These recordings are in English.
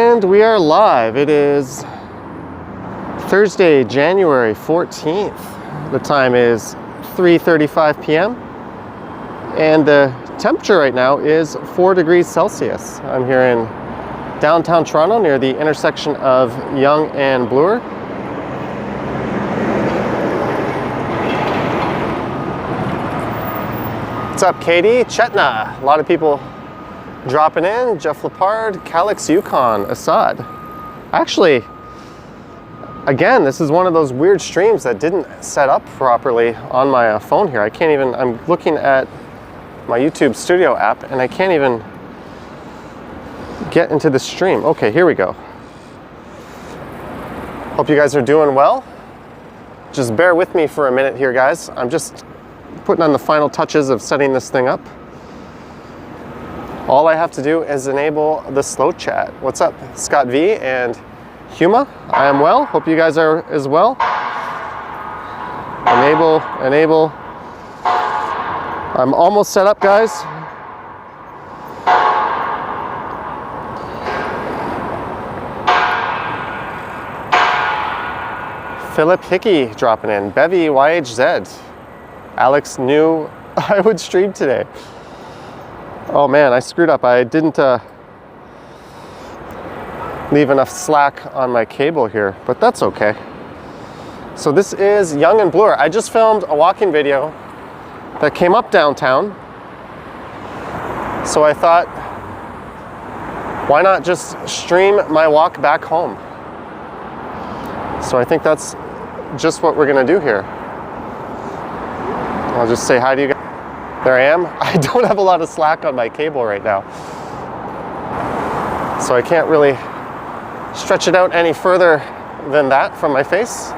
And we are live. It is Thursday, January 14th. The time is 3:35 p.m. and the temperature right now is 4 degrees Celsius. I'm here in downtown Toronto near the intersection of Yonge and Bloor. What's up, Katie? Chetna. A lot of people dropping in. Jeff Lepard, Calix, Yukon, Assad. Actually, again, this is one of those weird streams that didn't set up properly on my phone here. I can't even, I'm looking at my YouTube Studio app and I can't even get into the stream. Okay, here we go. Hope you guys are doing well. Just bear with me for a minute here, guys. I'm just putting on the final touches of setting this thing up. All I have to do is enable the slow chat. What's up, Scott V and Huma? I am well. Hope you guys are as well. Enable. I'm almost set up, guys. Philip Hickey dropping in. Bevy YHZ. Alex knew I would stream today. Oh man, I screwed up. I didn't leave enough slack on my cable here, but that's okay. So this is Yonge and Bloor. I just filmed a walking video that came up downtown. So I thought, why not just stream my walk back home? So I think that's just what we're gonna do here. I'll just say hi to you guys. There I am. I don't have a lot of slack on my cable right now, so I can't really stretch it out any further than that from my face.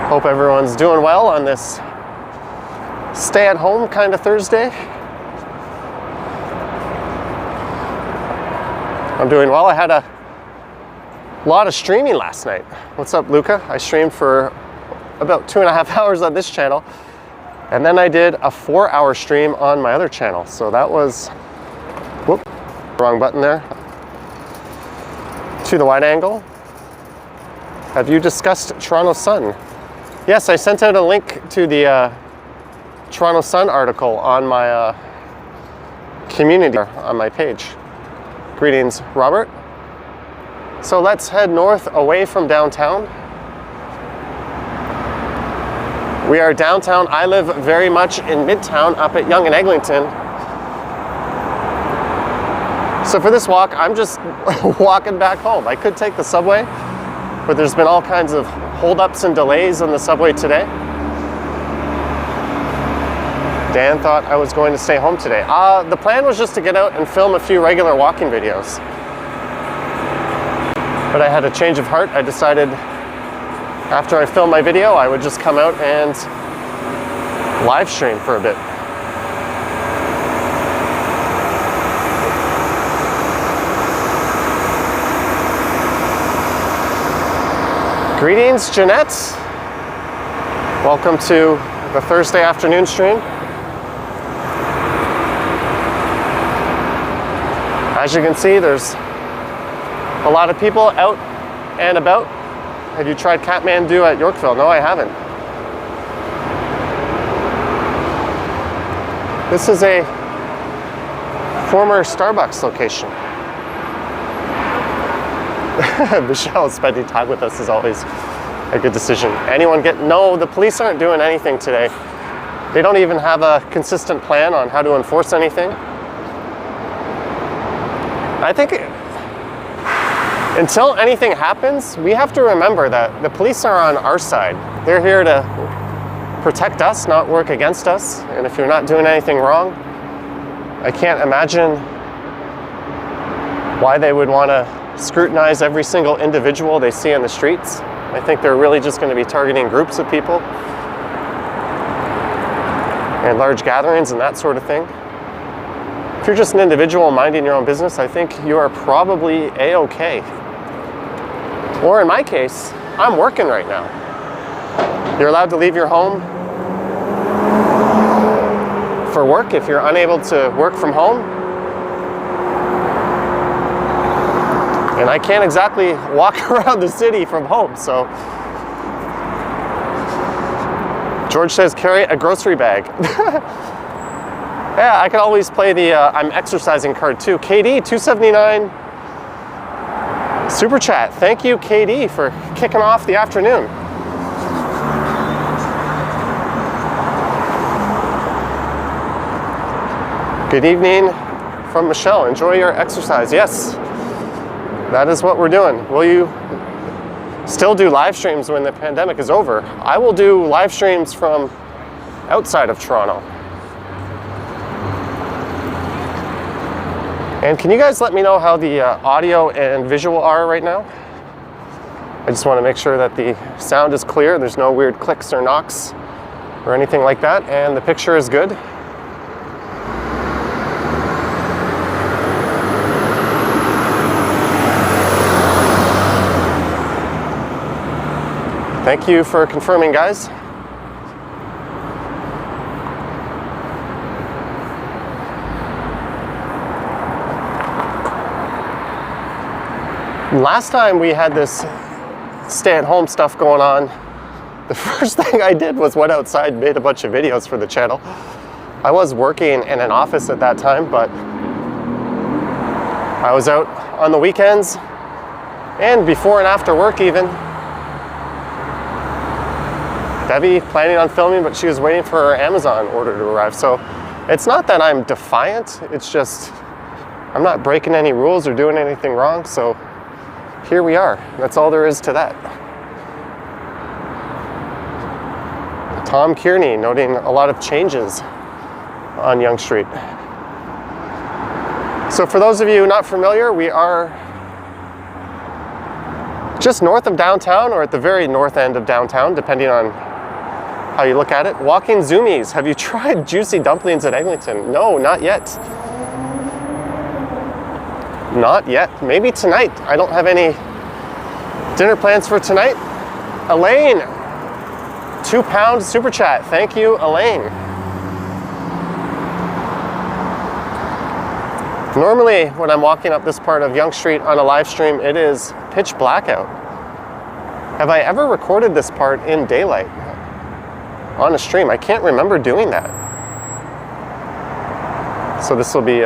Hope everyone's doing well on this stay-at-home kind of Thursday. I'm doing well. I had a lot of streaming last night. What's up, Luca? I streamed for about 2.5 hours on this channel. And then I did a 4-hour stream on my other channel. So that was, whoop, wrong button there. To the wide angle. Have you discussed Toronto Sun? Yes, I sent out a link to the Toronto Sun article on my community, on my page. Greetings, Robert. So let's head north away from downtown. We are downtown. I live very much in Midtown up at Yonge and Eglinton. So for this walk, I'm just walking back home. I could take the subway, but there's been all kinds of holdups and delays on the subway today. Dan thought I was going to stay home today. The plan was just to get out and film a few regular walking videos. But I had a change of heart. I decided after I film my video, I would just come out and live stream for a bit. Greetings, Jeanette. Welcome to the Thursday afternoon stream. As you can see, there's a lot of people out and about. Have you tried Kathmandu at Yorkville? No, I haven't. This is a former Starbucks location. Michelle spending time with us is always a good decision. No, the police aren't doing anything today. They don't even have a consistent plan on how to enforce anything. I think until anything happens, we have to remember that the police are on our side. They're here to protect us, not work against us. And if you're not doing anything wrong, I can't imagine why they would want to scrutinize every single individual they see on the streets. I think they're really just going to be targeting groups of people and large gatherings and that sort of thing. If you're just an individual minding your own business, I think you are probably A-okay. Or in my case, I'm working right now. You're allowed to leave your home for work if you're unable to work from home. And I can't exactly walk around the city from home, so. George says carry a grocery bag. Yeah, I can always play the I'm exercising card too. KD 279 super chat. Thank you, KD, for kicking off the afternoon. Good evening from Michelle. Enjoy your exercise. Yes, that is what we're doing. Will you still do live streams when the pandemic is over? I will do live streams from outside of Toronto. And can you guys let me know how the audio and visual are right now? I just want to make sure that the sound is clear, there's no weird clicks or knocks or anything like that, and the picture is good. Thank you for confirming, guys. Last time we had this stay-at-home stuff going on, the first thing I did was went outside and made a bunch of videos for the channel. I was working in an office at that time, but I was out on the weekends and before and after work even. Debbie planning on filming, but she was waiting for her Amazon order to arrive. So it's not that I'm defiant, it's just I'm not breaking any rules or doing anything wrong, so here we are. That's all there is to that. Tom Kearney noting a lot of changes on Yonge Street. So for those of you not familiar, we are just north of downtown, or at the very north end of downtown, depending on how you look at it. Walking Zoomies. Have you tried juicy dumplings at Eglinton? No, not yet. Not yet. Maybe tonight. I don't have any dinner plans for tonight. Elaine, £2 super chat. Thank you, Elaine. Normally, when I'm walking up this part of Yonge Street on a live stream, it is pitch black out. Have I ever recorded this part in daylight on a stream? I can't remember doing that. So this will be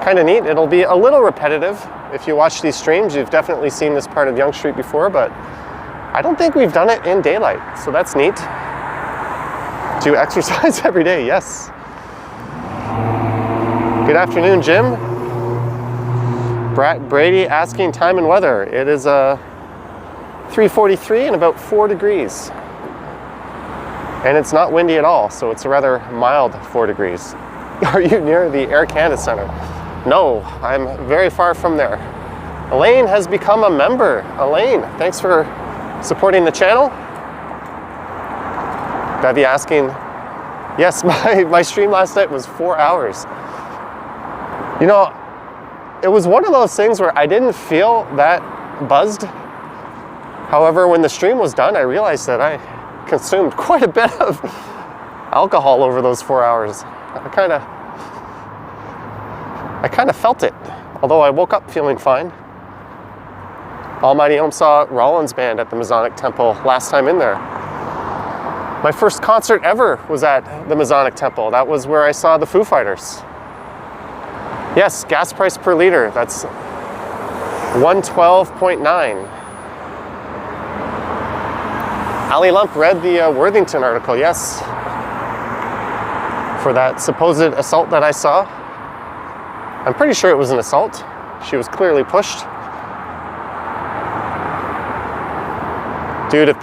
kind of neat. It'll be a little repetitive. If you watch these streams, you've definitely seen this part of Yonge Street before, but I don't think we've done it in daylight, so that's neat. Do you exercise every day? Yes. Good afternoon, Jim. Brady asking time and weather. It is 3:43 and about 4 degrees. And it's not windy at all, so it's a rather mild 4 degrees. Are you near the Air Canada Centre? No, I'm very far from there. Elaine has become a member. Elaine, thanks for supporting the channel. Bevy asking, yes, my stream last night was 4 hours. You know, it was one of those things where I didn't feel that buzzed. However, when the stream was done, I realized that I consumed quite a bit of alcohol over those 4 hours. I kind of felt it, although I woke up feeling fine. Almighty Om saw Rollins Band at the Masonic Temple last time in there. My first concert ever was at the Masonic Temple. That was where I saw the Foo Fighters. Yes, gas price per liter, that's 112.9. Ali Lump read the Worthington article, yes, for that supposed assault that I saw. I'm pretty sure it was an assault. She was clearly pushed. Dude, if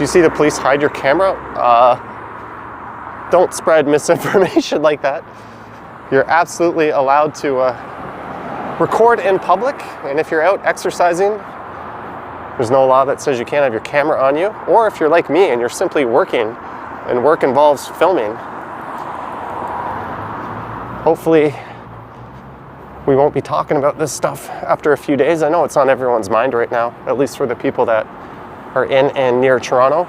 you see the police, hide your camera. Don't spread misinformation like that. You're absolutely allowed to record in public, and if you're out exercising, there's no law that says you can't have your camera on you. Or if you're like me and you're simply working, and work involves filming, hopefully we won't be talking about this stuff after a few days. I know it's on everyone's mind right now, at least for the people that are in and near Toronto.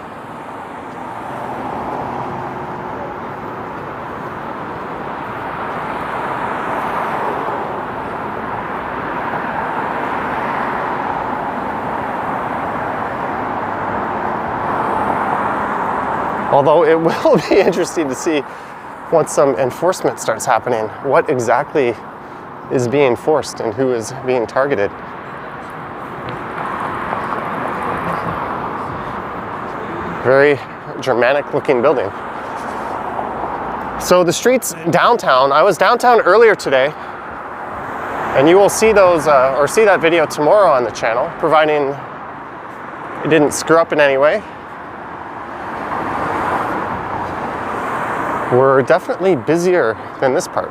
Although it will be interesting to see once some enforcement starts happening, what exactly is being forced and who is being targeted. Very Germanic looking building. So the streets downtown, I was downtown earlier today, and you will see those, or see that video tomorrow on the channel, providing it didn't screw up in any way. We're definitely busier than this part.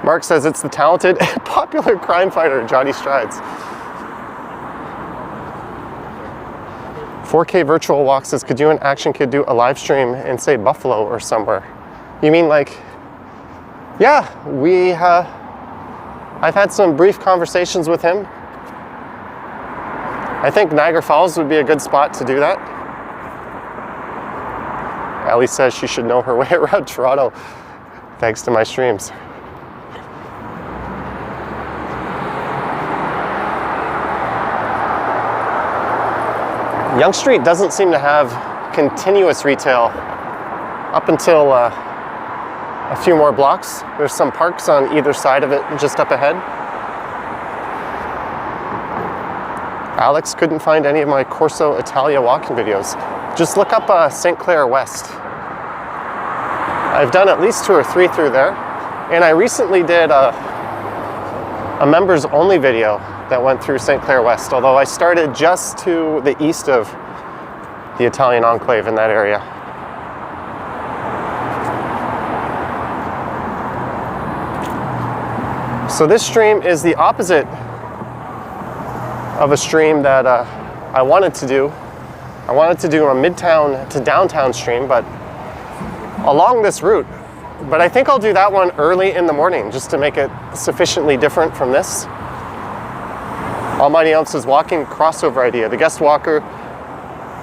Mark says it's the talented and popular crime fighter, Jody Strides. 4K virtual walk says, could you and Action Kid do a live stream in, say, Buffalo or somewhere? You mean like, yeah, I've had some brief conversations with him. I think Niagara Falls would be a good spot to do that. Ellie says she should know her way around Toronto, thanks to my streams. Yonge Street doesn't seem to have continuous retail up until a few more blocks. There's some parks on either side of it just up ahead. Alex couldn't find any of my Corso Italia walking videos. Just look up St. Clair West. I've done at least 2 or 3 through there. And I recently did a members only video that went through St. Clair West, although I started just to the east of the Italian enclave in that area. So this stream is the opposite of a stream that I wanted to do. I wanted to do a midtown to downtown stream, but along this route. But I think I'll do that one early in the morning just to make it sufficiently different from this. Almighty Ounce is walking crossover idea. The guest walker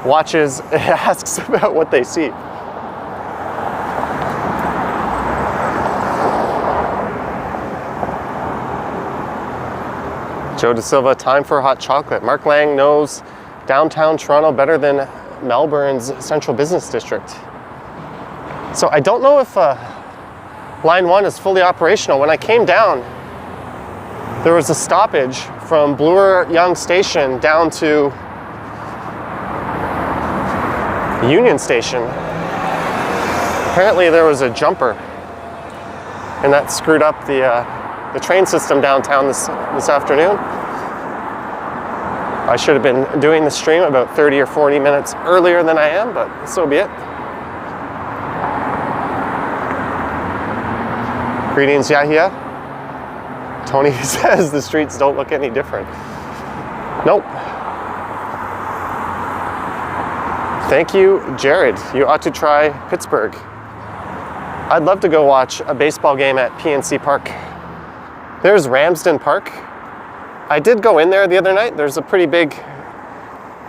watches, asks about what they see. Joe De Silva, time for hot chocolate. Mark Lang knows downtown Toronto better than Melbourne's central business district. So I don't know if line 1 is fully operational. When I came down, there was a stoppage from Bloor Yonge Station down to Union Station. Apparently there was a jumper, and that screwed up the train system downtown this afternoon. I should have been doing the stream about 30 or 40 minutes earlier than I am, but so be it. Greetings, Yahia. Tony says the streets don't look any different. Nope. Thank you, Jared. You ought to try Pittsburgh. I'd love to go watch a baseball game at PNC Park. There's Ramsden Park. I did go in there the other night. There's a pretty big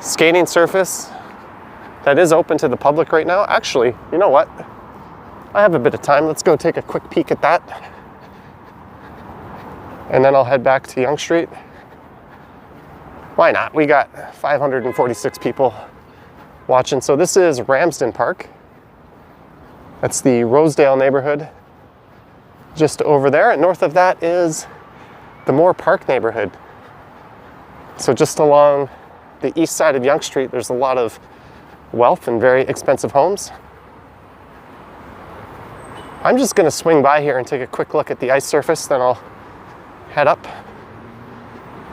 skating surface that is open to the public right now. Actually, you know what? I have a bit of time. Let's go take a quick peek at that. And then I'll head back to Yonge Street. Why not? We got 546 people watching. So this is Ramsden Park. That's the Rosedale neighborhood just over there. And north of that is the Moore Park neighborhood. So just along the east side of Yonge Street, there's a lot of wealth and very expensive homes. I'm just gonna swing by here and take a quick look at the ice surface, then I'll head up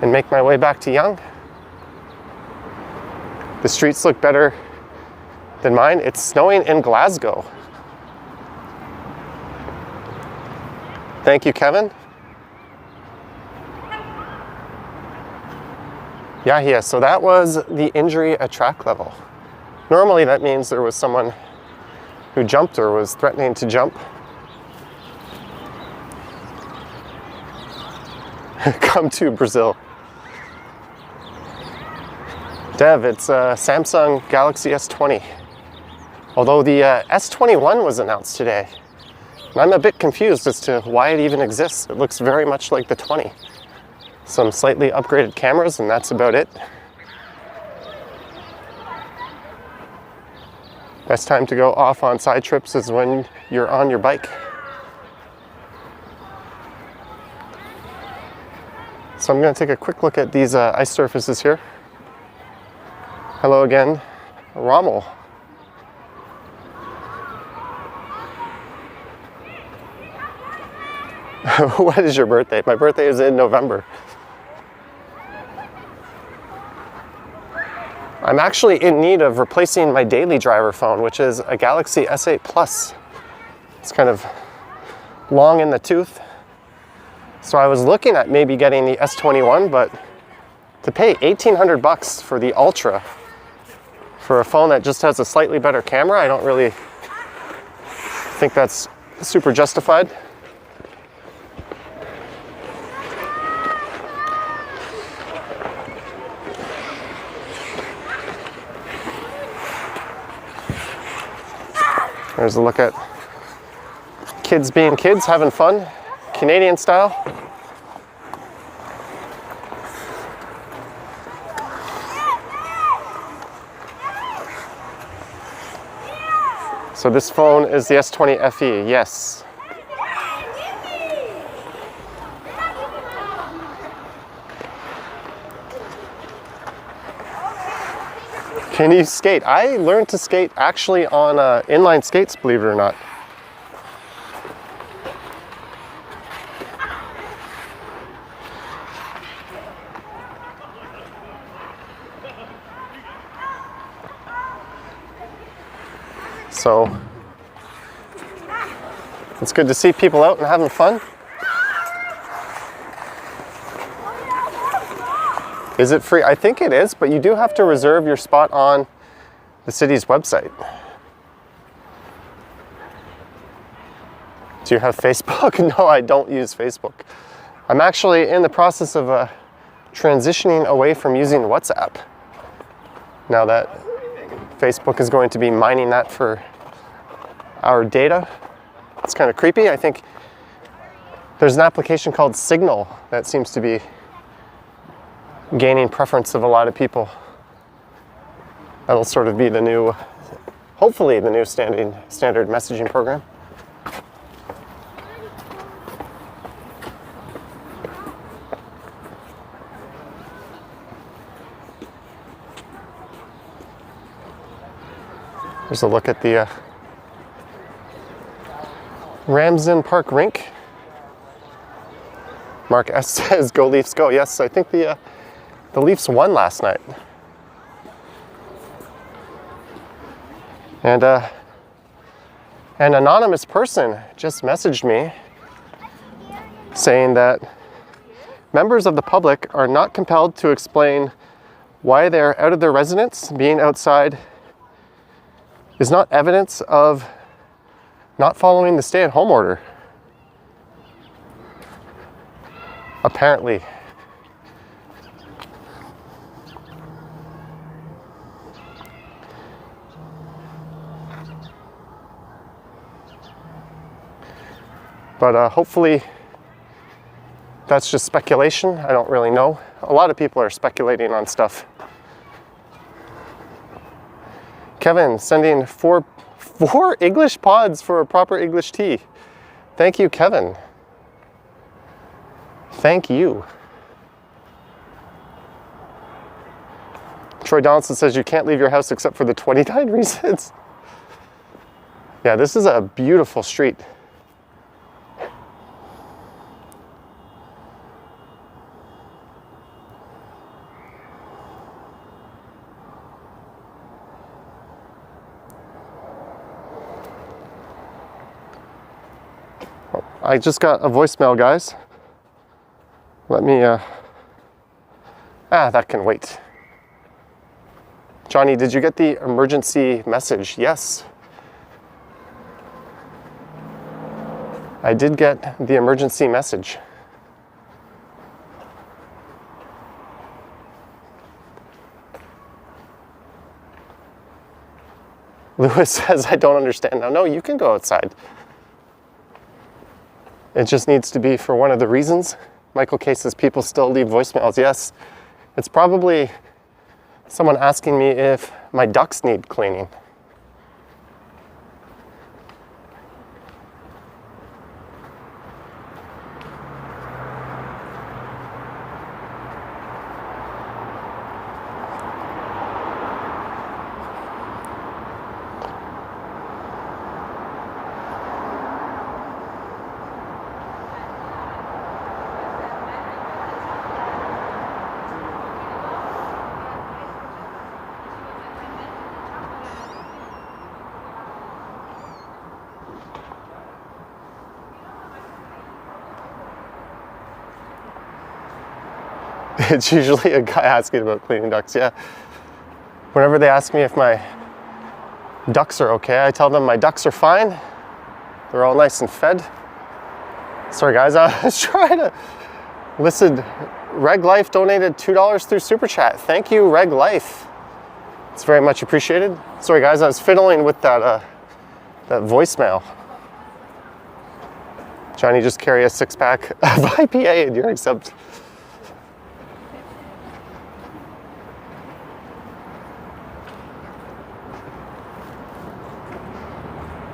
and make my way back to Yonge. The streets look better than mine. It's snowing in Glasgow. Thank you, Kevin. Yeah, so that was the injury at track level. Normally that means there was someone who jumped or was threatening to jump. Come to Brazil. Dev, it's a Samsung Galaxy S20. Although the S21 was announced today. And I'm a bit confused as to why it even exists. It looks very much like the 20. Some slightly upgraded cameras, and that's about it. Best time to go off on side trips is when you're on your bike. So I'm going to take a quick look at these ice surfaces here. Hello again, Rommel. When is your birthday? My birthday is in November. I'm actually in need of replacing my daily driver phone, which is a Galaxy S8 Plus. It's kind of long in the tooth. So I was looking at maybe getting the S21, but to pay $1,800 for the Ultra for a phone that just has a slightly better camera, I don't really think that's super justified. There's a look at kids being kids, having fun, Canadian style. So this phone is the S20 FE, yes. Can you skate? I learned to skate actually on inline skates, believe it or not. So it's good to see people out and having fun. Is it free? I think it is, but you do have to reserve your spot on the city's website. Do you have Facebook? No, I don't use Facebook. I'm actually in the process of transitioning away from using WhatsApp. Now that Facebook is going to be mining that for our data. It's kind of creepy. I think there's an application called Signal that seems to be gaining preference of a lot of people. That'll sort of be the new, hopefully the new standard messaging program. There's a look at the Ramsden Park rink. Mark S says, "Go Leafs, go." Yes, I think the Leafs won last night. And an anonymous person just messaged me saying that members of the public are not compelled to explain why they're out of their residence. Being outside is not evidence of not following the stay-at-home order. Apparently. But hopefully that's just speculation. I don't really know. A lot of people are speculating on stuff. Kevin sending four English pods for a proper English tea. Thank you, Kevin. Thank you. Troy Donaldson says you can't leave your house except for the 29 reasons. Yeah, this is a beautiful street. I just got a voicemail, guys. Let me, that can wait. Johnny, did you get the emergency message? Yes. I did get the emergency message. Lewis says, I don't understand. Now, no, you can go outside. It just needs to be for one of the reasons. Michael K says people still leave voicemails. Yes, it's probably someone asking me if my ducts need cleaning. It's usually a guy asking about cleaning ducks, yeah. Whenever they ask me if my ducks are okay, I tell them my ducks are fine. They're all nice and fed. Sorry guys, I was trying to listen. Reg Life donated $2 through Super Chat. Thank you, Reg Life. It's very much appreciated. Sorry guys, I was fiddling with that voicemail. Johnny, just carry a 6-pack of IPA and you're exempt.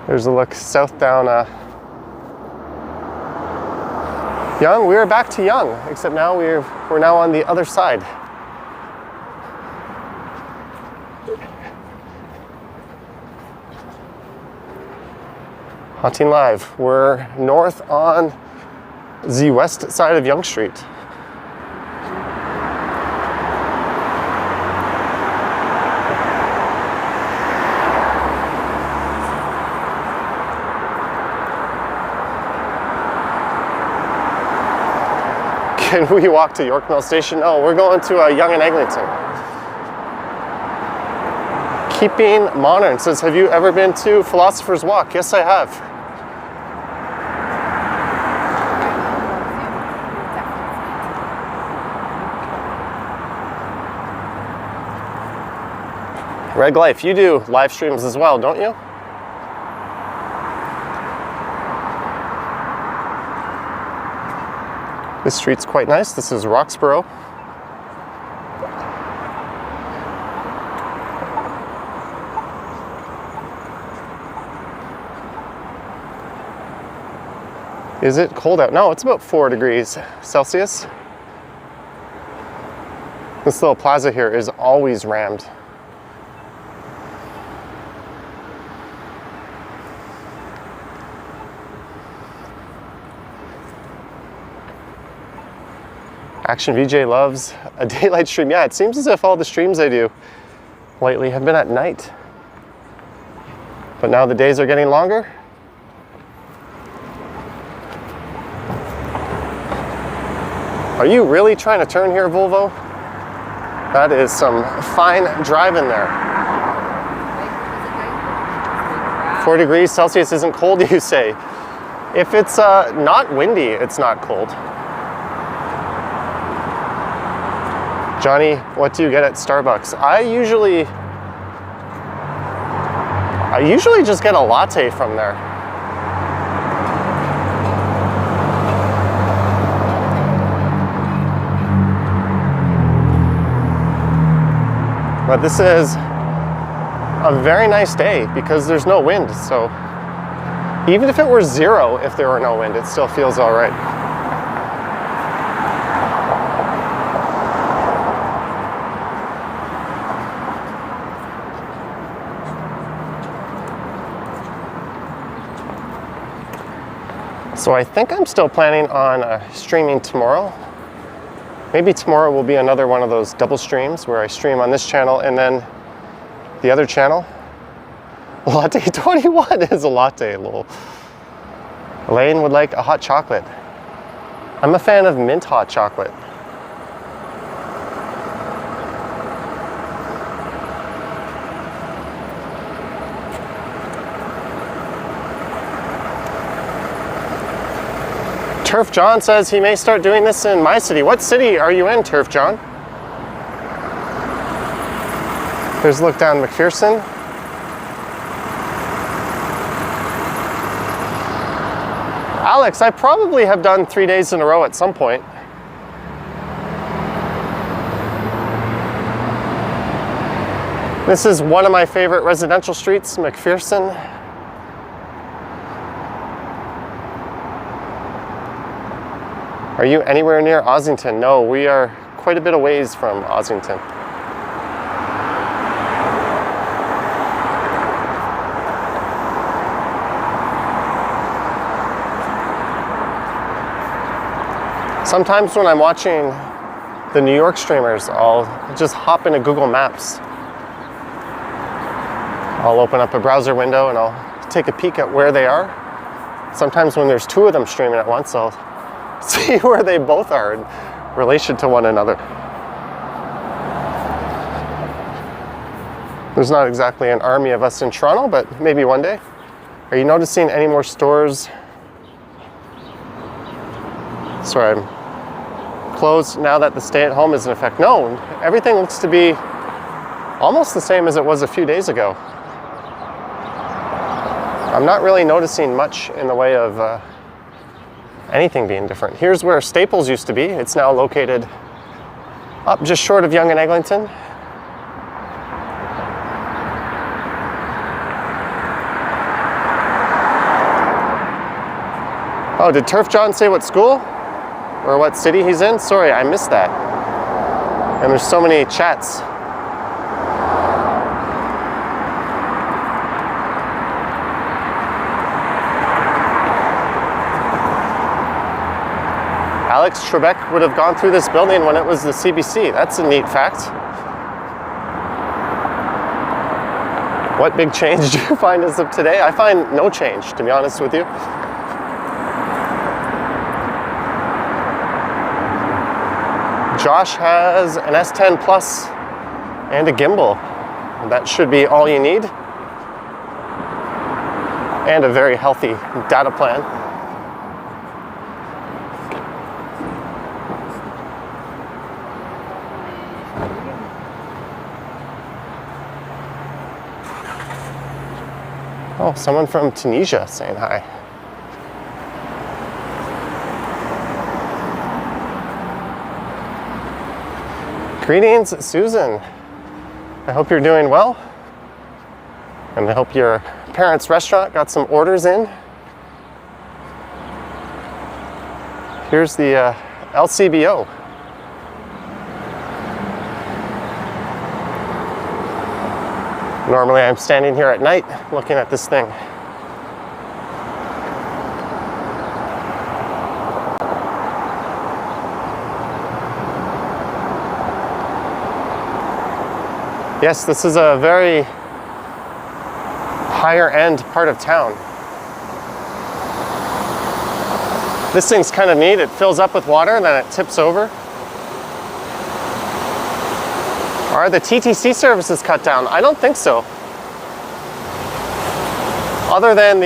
There's a look south down Young. We are back to Young, except now we're now on the other side. Hunting Live. We're north on the west side of Yonge Street. Can we walk to York Mill Station? No, we're going to Yonge and Eglinton. Keeping Modern says, have you ever been to Philosopher's Walk? Yes, I have. Reg Life, you do live streams as well, don't you? This street's quite nice. This is Roxborough. Is it cold out? No, it's about 4 degrees Celsius. This little plaza here is always rammed. Action VJ loves a daylight stream. Yeah, it seems as if all the streams I do lately have been at night. But now the days are getting longer. Are you really trying to turn here, Volvo? That is some fine driving there. 4 degrees Celsius isn't cold, you say. If it's not windy, it's not cold. Johnny, what do you get at Starbucks? I usually just get a latte from there. But this is a very nice day because there's no wind. So even if it were 0, if there were no wind, it still feels all right. So I think I'm still planning on streaming tomorrow. Maybe tomorrow will be another one of those double streams where I stream on this channel and then the other channel. Latte 21 is a latte, lol. Elaine would like a hot chocolate. I'm a fan of mint hot chocolate. Turf John says he may start doing this in my city. What city are you in, Turf John? There's a look down McPherson. Alex, I probably have done 3 days in a row at some point. This is one of my favorite residential streets, McPherson. Are you anywhere near Ossington? No, we are quite a bit a ways from Ossington. Sometimes when I'm watching the New York streamers, I'll just hop into Google Maps. I'll open up a browser window and I'll take a peek at where they are. Sometimes when there's 2 of them streaming at once, I'll see where they both are and relation to one another. There's not exactly an army of us in Toronto, but maybe one day. Are you noticing any more stores? Sorry, I'm closed now that the stay-at-home is in effect. No, everything looks to be almost the same as it was a few days ago. I'm not really noticing much in the way of anything being different. Here's where Staples used to be. It's now located up just short of Yonge and Eglinton. Oh, did Turf John say what school or what city he's in? Sorry, I missed that. And there's so many chats. Alex Trebek would have gone through this building when it was the CBC. That's a neat fact. What big change do you find as of today? I find no change, to be honest with you. Josh has an S10 Plus and a gimbal. That should be all you need. And a very healthy data plan. Oh, someone from Tunisia saying hi. Greetings, Susan. I hope you're doing well. And I hope your parents' restaurant got some orders in. Here's the LCBO. Normally I'm standing here at night looking at this thing. Yes, this is a very higher end part of town. This thing's kind of neat. It fills up with water and then it tips over. Are the TTC services cut down? I don't think so. Other than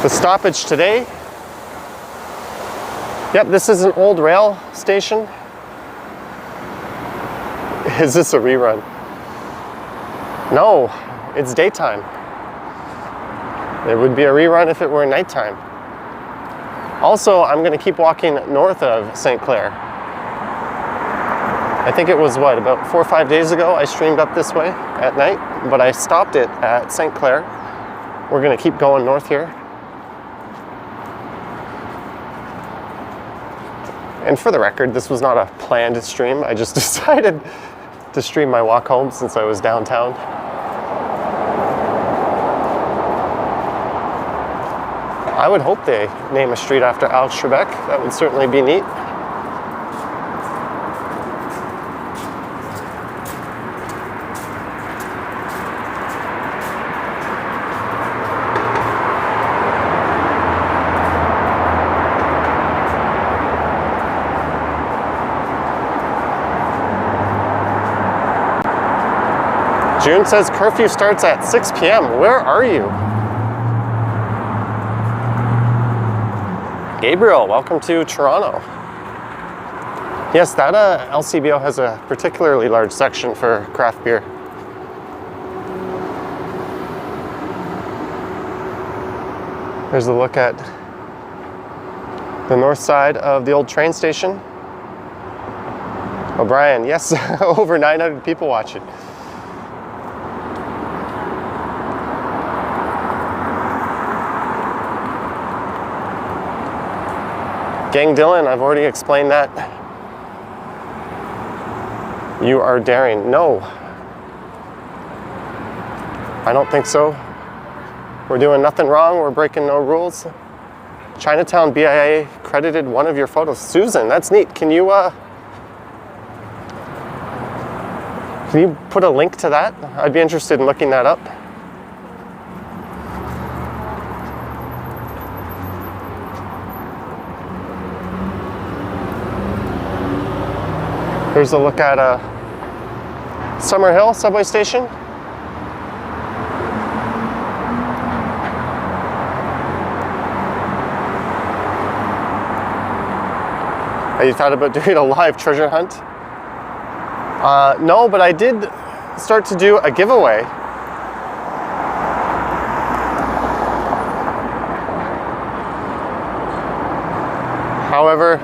the stoppage today. Yep, this is an old rail station. Is this a rerun? No, it's daytime. It would be a rerun if it were nighttime. Also, I'm going to keep walking north of St. Clair. I think it was, what, about 4 or 5 days ago I streamed up this way at night, but I stopped it at St. Clair. We're going to keep going north here. And for the record, this was not a planned stream. I just decided to stream my walk home since I was downtown. I would hope they name a street after Alex Trebek. That would certainly be neat. June says curfew starts at 6 p.m. Where are you? Gabriel, welcome to Toronto. Yes, that LCBO has a particularly large section for craft beer. There's a look at the north side of the old train station. O'Brien, yes, over 900 people watching. Gang Dylan, I've already explained that. You are daring. No. I don't think so. We're doing nothing wrong. We're breaking no rules. Chinatown BIA credited one of your photos. Susan, that's neat. Can you put a link to that? I'd be interested in looking that up. Here's a look at Summer Hill subway station. Have you thought about doing a live treasure hunt? No, but I did start to do a giveaway. However,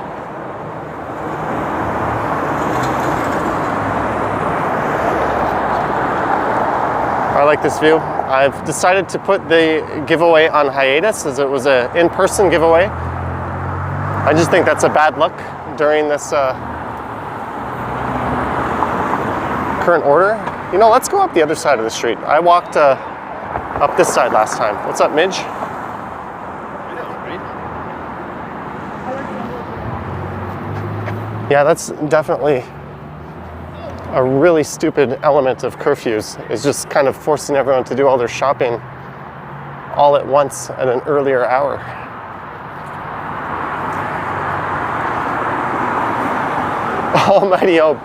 I like this view. I've decided to put the giveaway on hiatus as it was an in-person giveaway. I just think that's a bad look during this current order. You know, let's go up the other side of the street. I walked up this side last time. What's up, Midge? Yeah, that's definitely a really stupid element of curfews, is just kind of forcing everyone to do all their shopping all at once at an earlier hour. Almighty hope.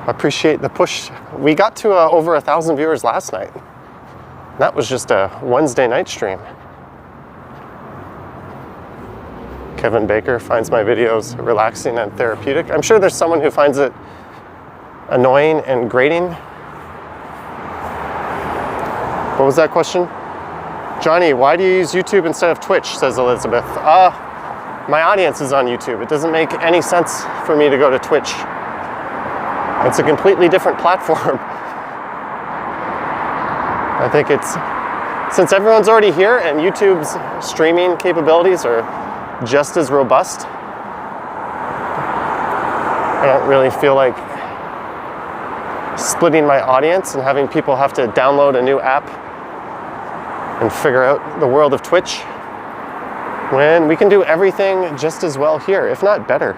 Appreciate the push. We got to over 1,000 viewers last night. That was just a Wednesday night stream. Kevin Baker finds my videos relaxing and therapeutic. I'm sure there's someone who finds it annoying and grating. What was that question? Johnny, why do you use YouTube instead of Twitch, says Elizabeth. My audience is on YouTube. It doesn't make any sense for me to go to Twitch. It's a completely different platform. I think it's, since everyone's already here and YouTube's streaming capabilities are just as robust, I don't really feel like splitting my audience and having people have to download a new app and figure out the world of Twitch when we can do everything just as well here, if not better.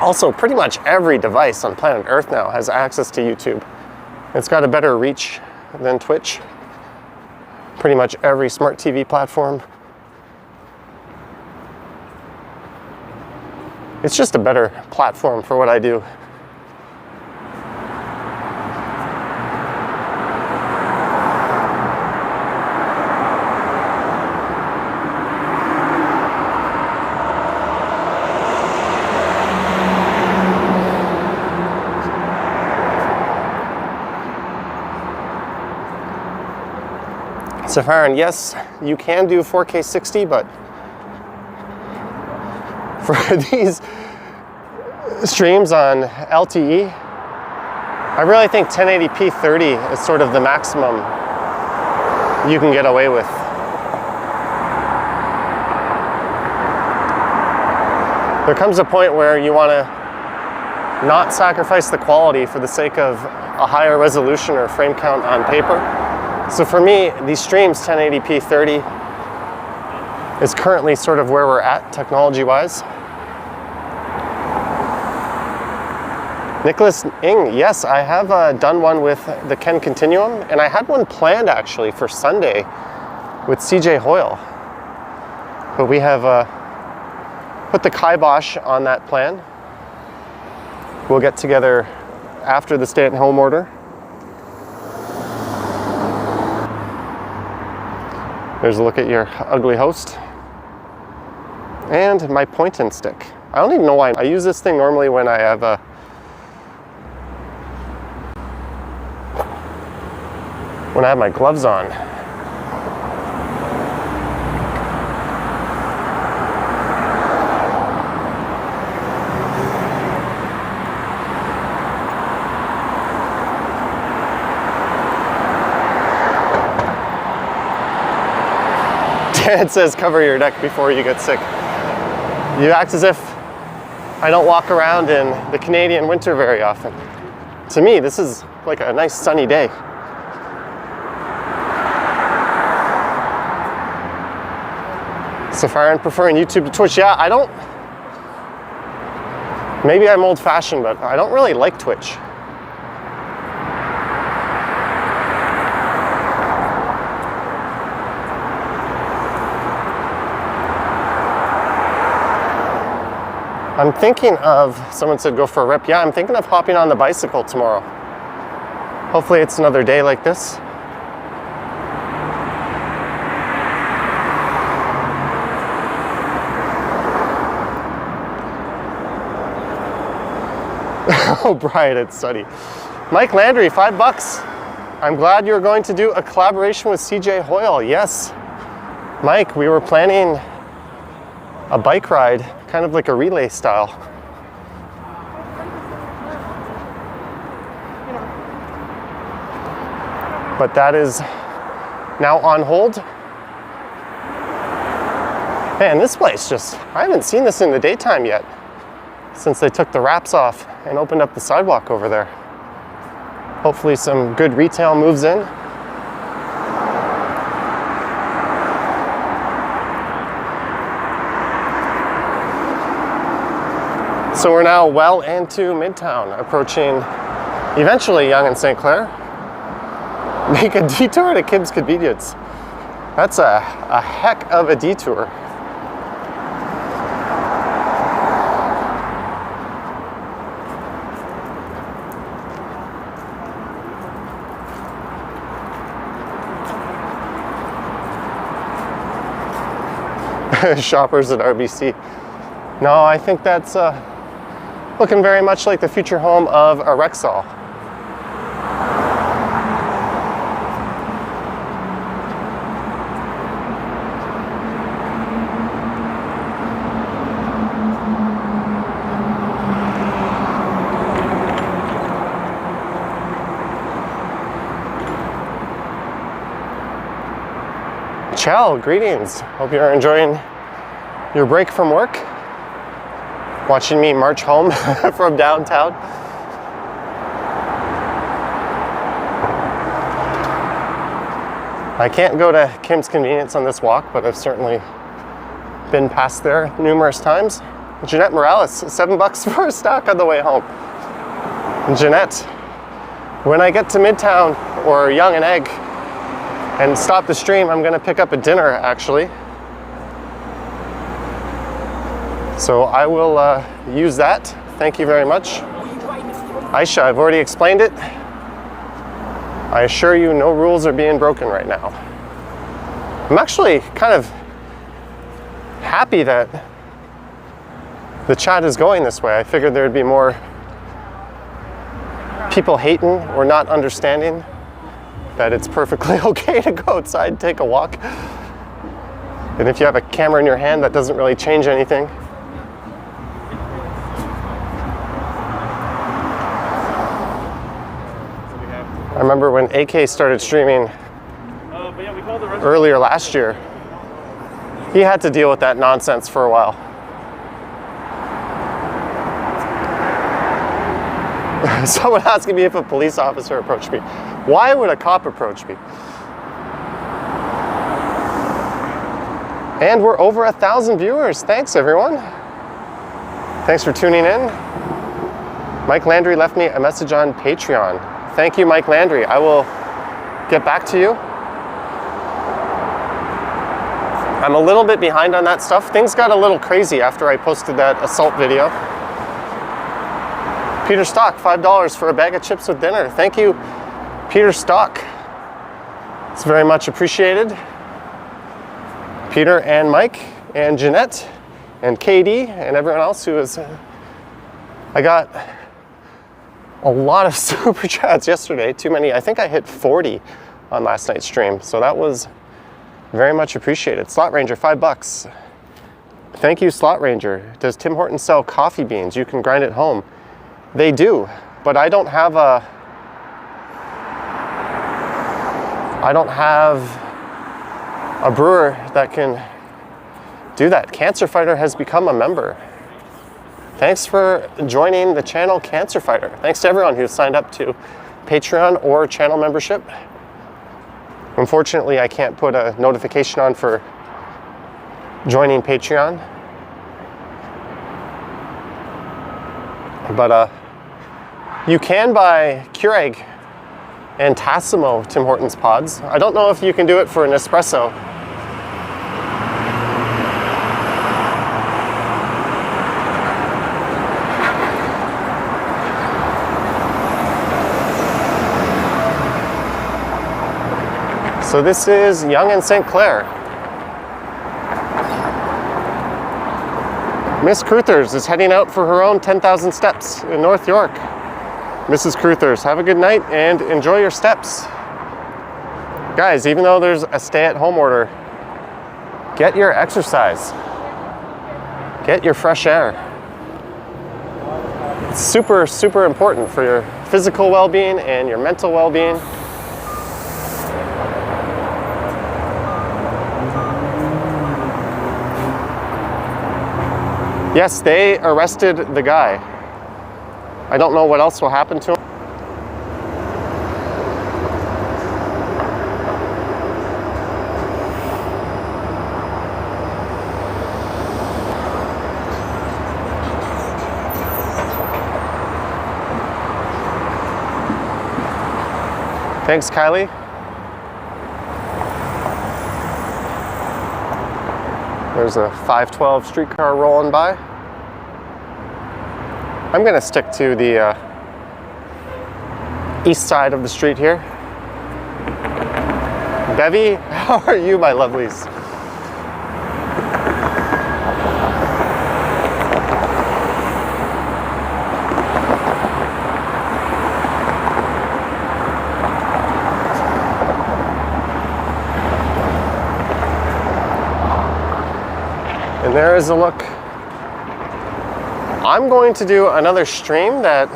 Also, pretty much every device on planet Earth now has access to YouTube. It's got a better reach than Twitch. Pretty much every smart TV platform. It's just a better platform for what I do. Safaran, yes, you can do 4K 60, but for these streams on LTE, I really think 1080p 30 is sort of the maximum you can get away with. There comes a point where you want to not sacrifice the quality for the sake of a higher resolution or frame count on paper. So for me, these streams, 1080p 30, is currently sort of where we're at technology-wise. Nicholas Ng, yes, I have done one with the Ken Continuum, and I had one planned actually for Sunday with CJ Hoyle. But we have put the kibosh on that plan. We'll get together after the stay-at-home order. There's a look at your ugly host. And my point and stick. I don't even know why. I use this thing normally when I have my gloves on. It says cover your neck before you get sick. You act as if I don't walk around in the Canadian winter very often. To me, this is like a nice sunny day. Safaran preferring YouTube to Twitch. Yeah, I don't, maybe I'm old fashioned, but I don't really like Twitch. I'm thinking of, someone said go for a rip. Yeah, I'm thinking of hopping on the bicycle tomorrow. Hopefully it's another day like this. Oh, Brian, it's sunny. Mike Landry, $5. I'm glad you're going to do a collaboration with CJ Hoyle. Yes, Mike, we were planning a bike ride, kind of like a relay style. But that is now on hold. Man, this place just, I haven't seen this in the daytime yet, since they took the wraps off and opened up the sidewalk over there. Hopefully some good retail moves in. So we're now well into Midtown, approaching eventually Yonge and St. Clair. Make a detour to Kim's Convenience. That's a heck of a detour. Shoppers at RBC. No, I think that's looking very much like the future home of a Rexall. Chell, greetings. Hope you're enjoying your break from work. Watching me march home from downtown. I can't go to Kim's Convenience on this walk, but I've certainly been past there numerous times. Jeanette Morales, $7 for a snack on the way home. Jeanette, when I get to Midtown or Yonge and Egg and stop the stream, I'm gonna pick up a dinner actually. So I will use that. Thank you very much. Aisha, I've already explained it. I assure you no rules are being broken right now. I'm actually kind of happy that the chat is going this way. I figured there'd be more people hating or not understanding that it's perfectly okay to go outside and take a walk. And if you have a camera in your hand, that doesn't really change anything. I remember when AK started streaming earlier last year, he had to deal with that nonsense for a while. Someone asking me if a police officer approached me. Why would a cop approach me? And we're over 1,000 viewers. Thanks, everyone. Thanks for tuning in. Mike Landry left me a message on Patreon. Thank you, Mike Landry. I will get back to you. I'm a little bit behind on that stuff. Things got a little crazy after I posted that assault video. Peter Stock, $5 for a bag of chips with dinner. Thank you, Peter Stock. It's very much appreciated. Peter and Mike and Jeanette and KD and everyone else who is... I got a lot of super chats yesterday, too many. I think I hit 40 on last night's stream, so that was very much appreciated. Slot Ranger, $5. Thank you, Slot Ranger. Does Tim Hortons sell coffee beans? You can grind at home. They do, but I don't have a brewer that can do that. Cancer Fighter has become a member. Thanks for joining the channel, Cancer Fighter. Thanks to everyone who's signed up to Patreon or channel membership. Unfortunately, I can't put a notification on for joining Patreon. But you can buy Keurig and Tassimo Tim Hortons pods. I don't know if you can do it for an espresso. So this is Yonge and St. Clair. Miss Cruthers is heading out for her own 10,000 steps in North York. Mrs. Cruthers, have a good night and enjoy your steps. Guys, even though there's a stay-at-home order, get your exercise. Get your fresh air. It's super, super important for your physical well-being and your mental well-being. Yes, they arrested the guy. I don't know what else will happen to him. Thanks, Kylie. There's a 512 streetcar rolling by. I'm gonna stick to the east side of the street here. Bevy, how are you, my lovelies? And there is a look. I'm going to do another stream that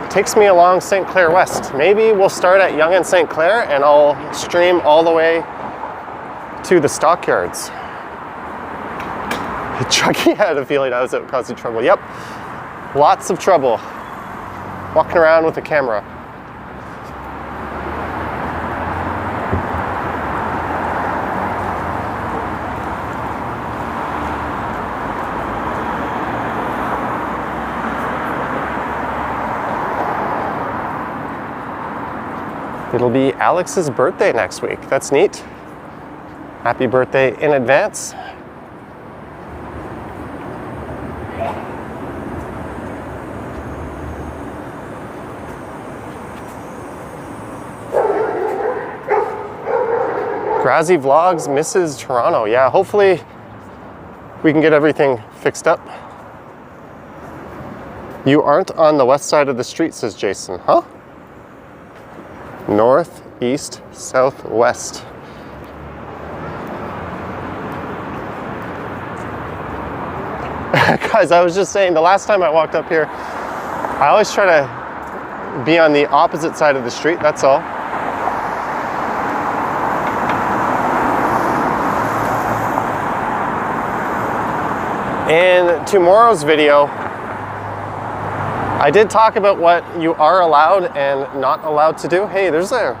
takes me along St. Clair West. Maybe we'll start at Yonge and St. Clair and I'll stream all the way to the stockyards. Chucky had a feeling I was out causing trouble. Yep, lots of trouble walking around with a camera. It'll be Alex's birthday next week. That's neat. Happy birthday in advance. Grazzy Vlogs misses Toronto. Yeah, hopefully we can get everything fixed up. You aren't on the west side of the street, says Jason. Huh? North, east, south, west. Guys, I was just saying, the last time I walked up here, I always try to be on the opposite side of the street, that's all. In tomorrow's video, I did talk about what you are allowed and not allowed to do. Hey, there's a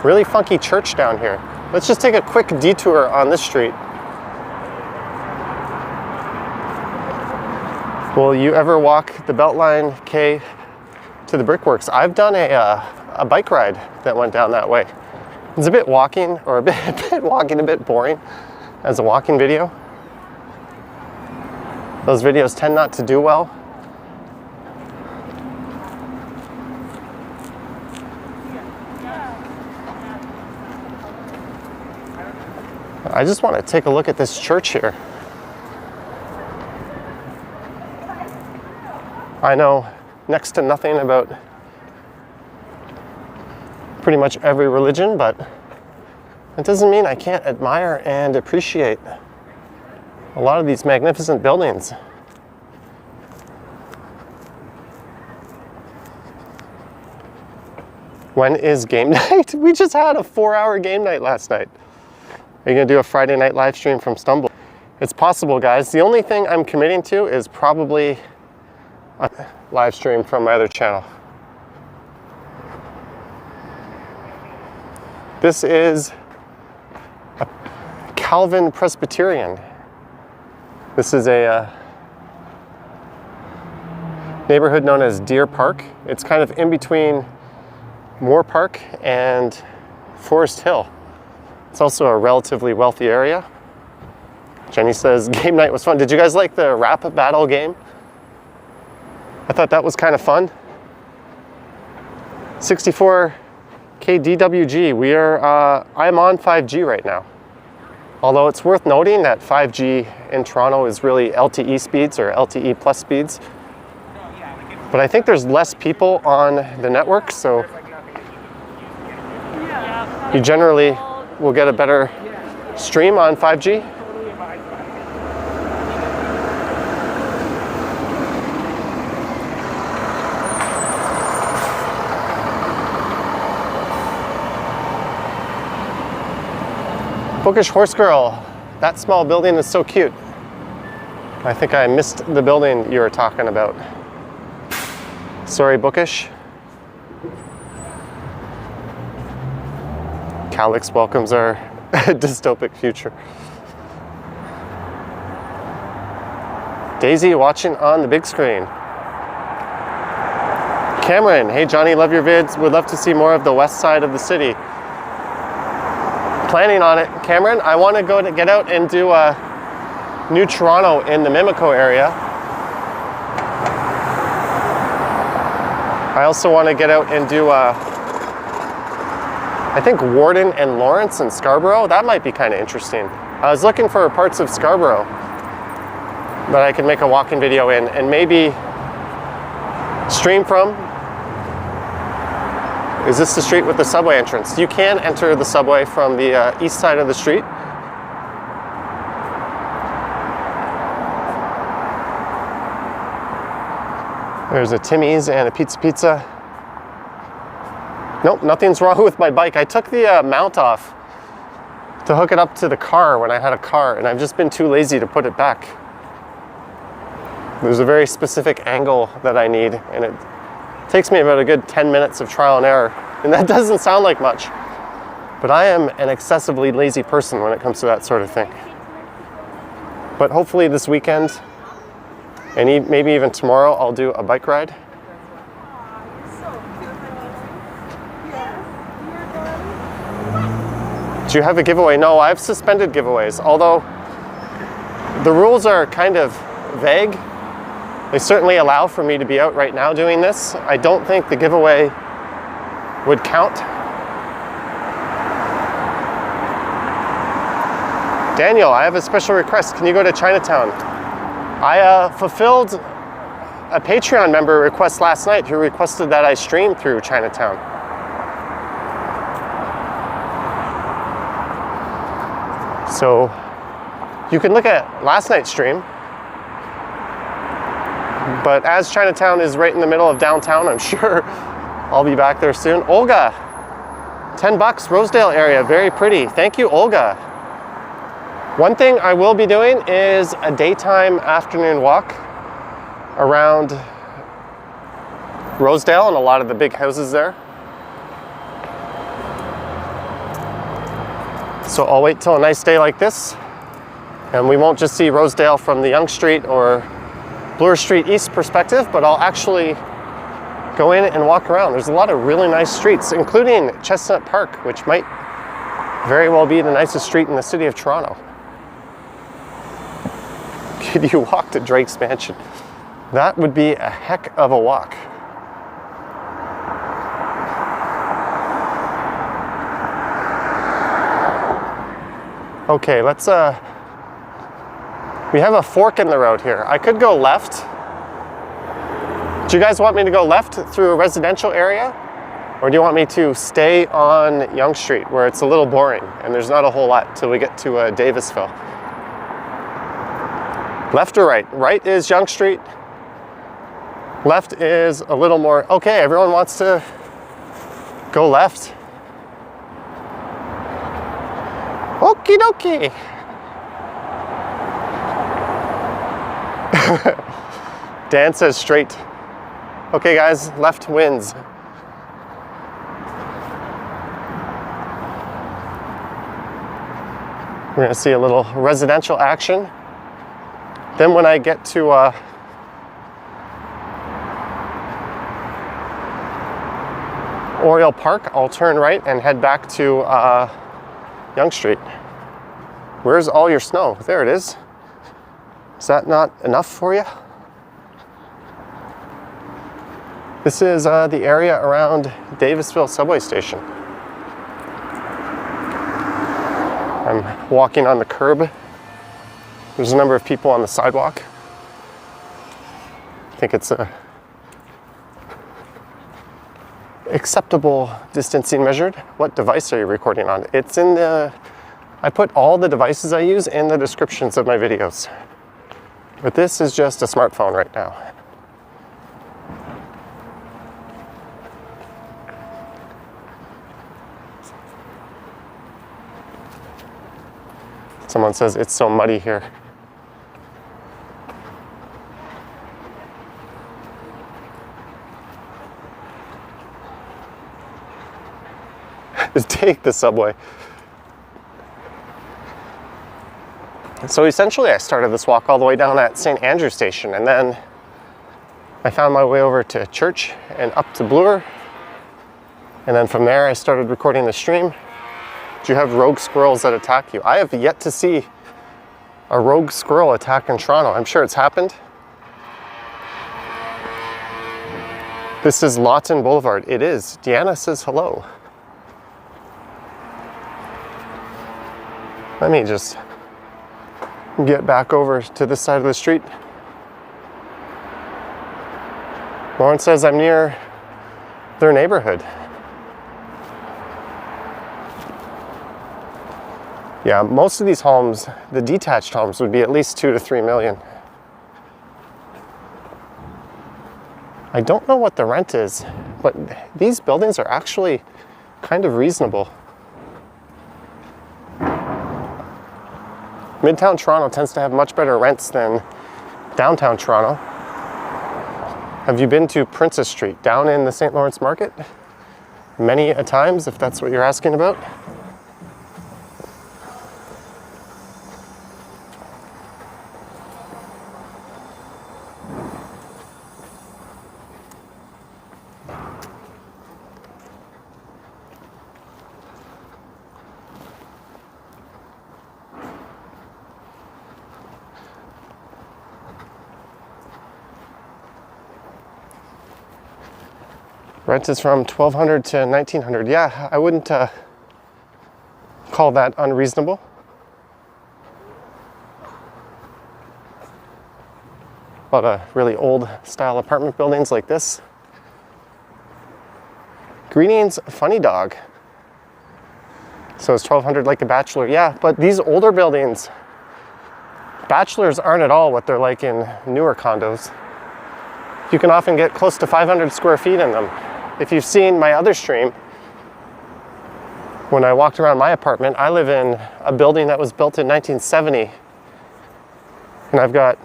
really funky church down here. Let's just take a quick detour on this street. Will you ever walk the Beltline K to the Brickworks? I've done a bike ride that went down that way. It's a bit walking, or a bit boring as a walking video. Those videos tend not to do well. I just want to take a look at this church here. I know next to nothing about pretty much every religion, but it doesn't mean I can't admire and appreciate a lot of these magnificent buildings. When is game night? We just had a 4-hour game night last night. Are you gonna do a Friday night live stream from Stumble? It's possible, guys. The only thing I'm committing to is probably a live stream from my other channel. This is a Calvin Presbyterian. This is a neighborhood known as Deer Park. It's kind of in between Moore Park and Forest Hill. It's also a relatively wealthy area. Jenny says, game night was fun. Did you guys like the rap battle game? I thought that was kind of fun. 64K Okay, DWG, I'm on 5G right now. Although it's worth noting that 5G in Toronto is really LTE speeds or LTE plus speeds. But I think there's less people on the network, so you generally will get a better stream on 5G. Bookish Horse Girl, that small building is so cute. I think I missed the building you were talking about. Sorry, Bookish. Calix welcomes our dystopic future. Daisy watching on the big screen. Cameron, hey Johnny, love your vids. Would love to see more of the west side of the city. Planning on it, Cameron. I want to get out and do New Toronto in the Mimico area. I also want to get out and do I think Warden and Lawrence and Scarborough. That might be kind of interesting. I was looking for parts of Scarborough that I could make a walking video in and maybe stream from. Is this the street with the subway entrance? You can enter the subway from the east side of the street. There's a Timmy's and a Pizza. Nope, nothing's wrong with my bike. I took the mount off to hook it up to the car when I had a car, and I've just been too lazy to put it back. There's a very specific angle that I need, and it takes me about a good 10 minutes of trial and error, and that doesn't sound like much, but I am an excessively lazy person when it comes to that sort of thing. But hopefully this weekend, and maybe even tomorrow, I'll do a bike ride. Do you have a giveaway? No, I've suspended giveaways, although the rules are kind of vague. They certainly allow for me to be out right now doing this. I don't think the giveaway would count. Daniel, I have a special request. Can you go to Chinatown? I fulfilled a Patreon member request last night who requested that I stream through Chinatown. So you can look at last night's stream. But as Chinatown is right in the middle of downtown, I'm sure I'll be back there soon. Olga, $10, Rosedale area, very pretty. Thank you, Olga. One thing I will be doing is a daytime afternoon walk around Rosedale and a lot of the big houses there. So I'll wait till a nice day like this, and we won't just see Rosedale from the Yonge Street or Bloor Street East perspective, but I'll actually go in and walk around. There's a lot of really nice streets, including Chestnut Park, which might very well be the nicest street in the city of Toronto. Could you walk to Drake's Mansion? That would be a heck of a walk. Okay, let's we have a fork in the road here. I could go left. Do you guys want me to go left through a residential area? Or do you want me to stay on Yonge Street where it's a little boring and there's not a whole lot till we get to Davisville? Left or right? Right is Yonge Street. Left is a little more, okay, everyone wants to go left. Okie dokie. Dan says straight. Okay guys, left wins. We're gonna see a little residential action. Then when I get to Oriole Park, I'll turn right and head back to Yonge Street. Where's all your snow? There it is. Is that not enough for you? This is the area around Davisville subway station. I'm walking on the curb. There's a number of people on the sidewalk. I think it's a acceptable distancing measured. What device are you recording on? It's in the, I put all the devices I use in the descriptions of my videos. But this is just a smartphone right now. Someone says it's so muddy here. Just take the subway. So essentially I started this walk all the way down at St. Andrew Station, and then I found my way over to church and up to Bloor. And then from there I started recording the stream. Do you have rogue squirrels that attack you? I have yet to see a rogue squirrel attack in Toronto. I'm sure it's happened. This is Lawton Boulevard. It is. Deanna says hello. Let me just get back over to this side of the street. Lauren says I'm near their neighborhood. Yeah, most of these homes, the detached homes, would be at least 2 to 3 million. I don't know what the rent is, but these buildings are actually kind of reasonable. Midtown Toronto tends to have much better rents than downtown Toronto. Have you been to Princess Street down in the St. Lawrence Market? Many a times, if that's what you're asking about. Rent is from $1,200 to $1,900. Yeah, I wouldn't call that unreasonable. A lot of really old style apartment buildings like this. Greetings, funny dog. So is $1,200 like a bachelor? Yeah, but these older buildings, bachelors aren't at all what they're like in newer condos. You can often get close to 500 square feet in them. If you've seen my other stream, when I walked around my apartment, I live in a building that was built in 1970. And I've got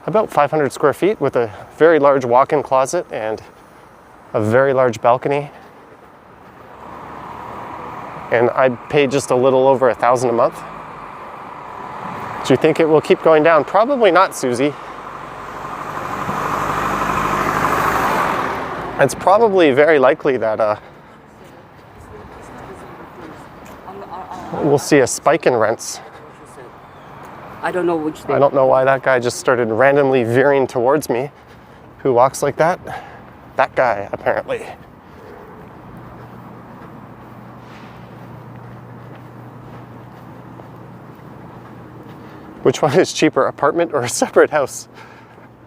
about 500 square feet with a very large walk-in closet and a very large balcony. And I pay just a little over $1,000 a month. Do you think it will keep going down? Probably not, Susie. It's probably very likely that we'll see a spike in rents. I don't know which day. I don't know why that guy just started randomly veering towards me. Who walks like that? That guy, apparently. Which one is cheaper, apartment or a separate house?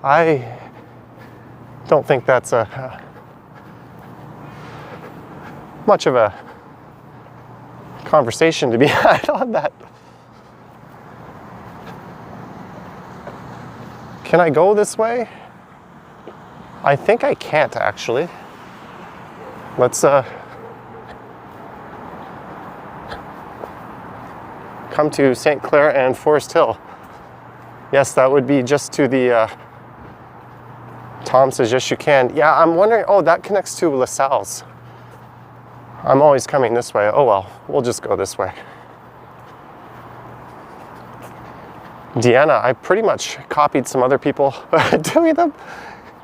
I don't think that's much of a conversation to be had on that. Can I go this way? I think I can't actually. Let's come to St. Clair and Forest Hill. Yes, that would be just to the Tom says yes you can. Yeah, I'm wondering, oh, that connects to LaSalle's. I'm always coming this way. Oh well, we'll just go this way. Deanna, I pretty much copied some other people doing them.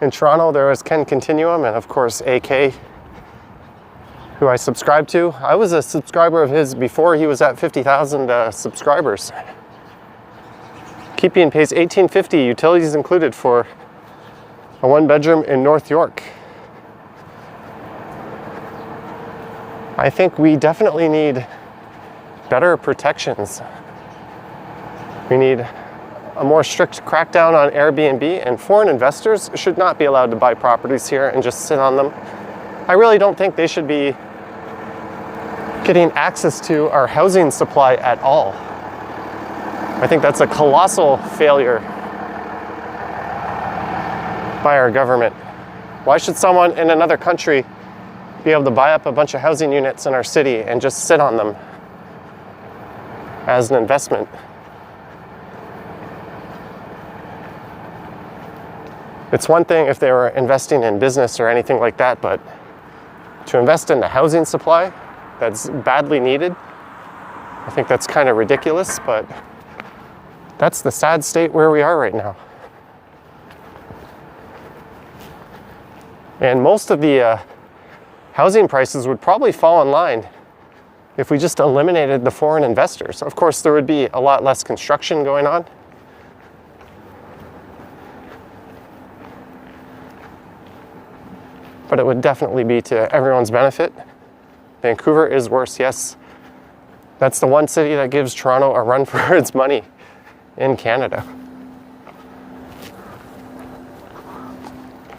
In Toronto, there was Ken Continuum and of course AK, who I subscribed to. I was a subscriber of his before he was at 50,000 subscribers. Keeping pays $18.50, utilities included, for a 1-bedroom in North York. I think we definitely need better protections. We need a more strict crackdown on Airbnb, and foreign investors should not be allowed to buy properties here and just sit on them. I really don't think they should be getting access to our housing supply at all. I think that's a colossal failure by our government. Why should someone in another country be able to buy up a bunch of housing units in our city and just sit on them as an investment? It's one thing if they were investing in business or anything like that, but to invest in the housing supply that's badly needed, I think that's kind of ridiculous, but that's the sad state where we are right now. And most of the housing prices would probably fall in line if we just eliminated the foreign investors. Of course, there would be a lot less construction going on. But it would definitely be to everyone's benefit. Vancouver is worse, yes. That's the one city that gives Toronto a run for its money in Canada.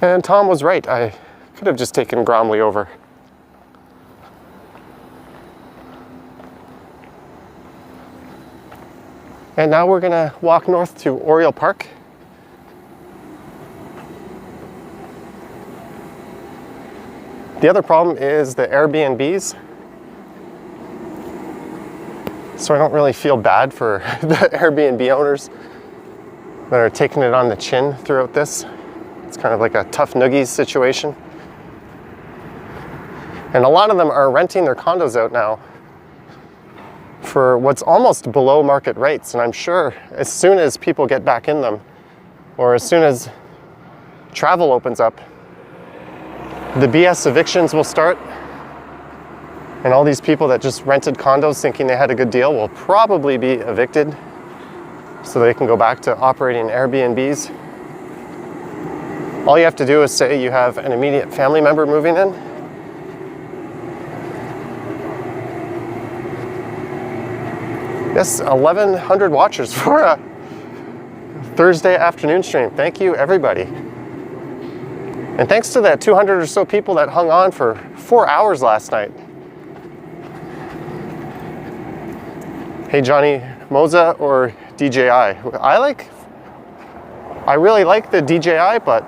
And Tom was right. I could have just taken Gromley over. And now we're gonna walk north to Oriole Park. The other problem is the Airbnbs. So I don't really feel bad for the Airbnb owners that are taking it on the chin throughout this. It's kind of like a tough noogies situation. And a lot of them are renting their condos out now for what's almost below market rates. And I'm sure as soon as people get back in them, or as soon as travel opens up, the BS evictions will start, and all these people that just rented condos thinking they had a good deal will probably be evicted so they can go back to operating Airbnbs. All you have to do is say you have an immediate family member moving in. Yes, 1,100 watchers for a Thursday afternoon stream. Thank you, everybody. And thanks to the 200 or so people that hung on for 4 hours last night. Hey Johnny, Moza or DJI? I really like the DJI, but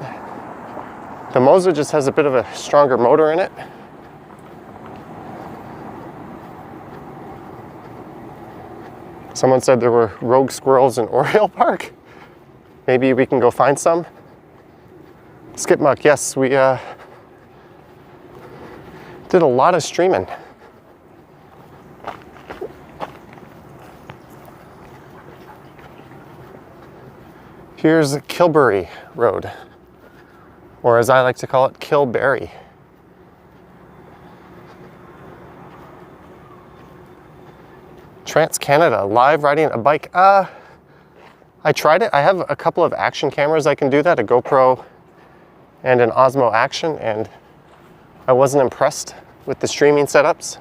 the Moza just has a bit of a stronger motor in it. Someone said there were rogue squirrels in Oriole Park. Maybe we can go find some. Skipmuck, yes, we did a lot of streaming. Here's Kilbury Road, or as I like to call it, Kilberry. Trans-Canada, live riding a bike. I tried it. I have a couple of action cameras I can do that, a GoPro and an Osmo Action, and I wasn't impressed with the streaming setups.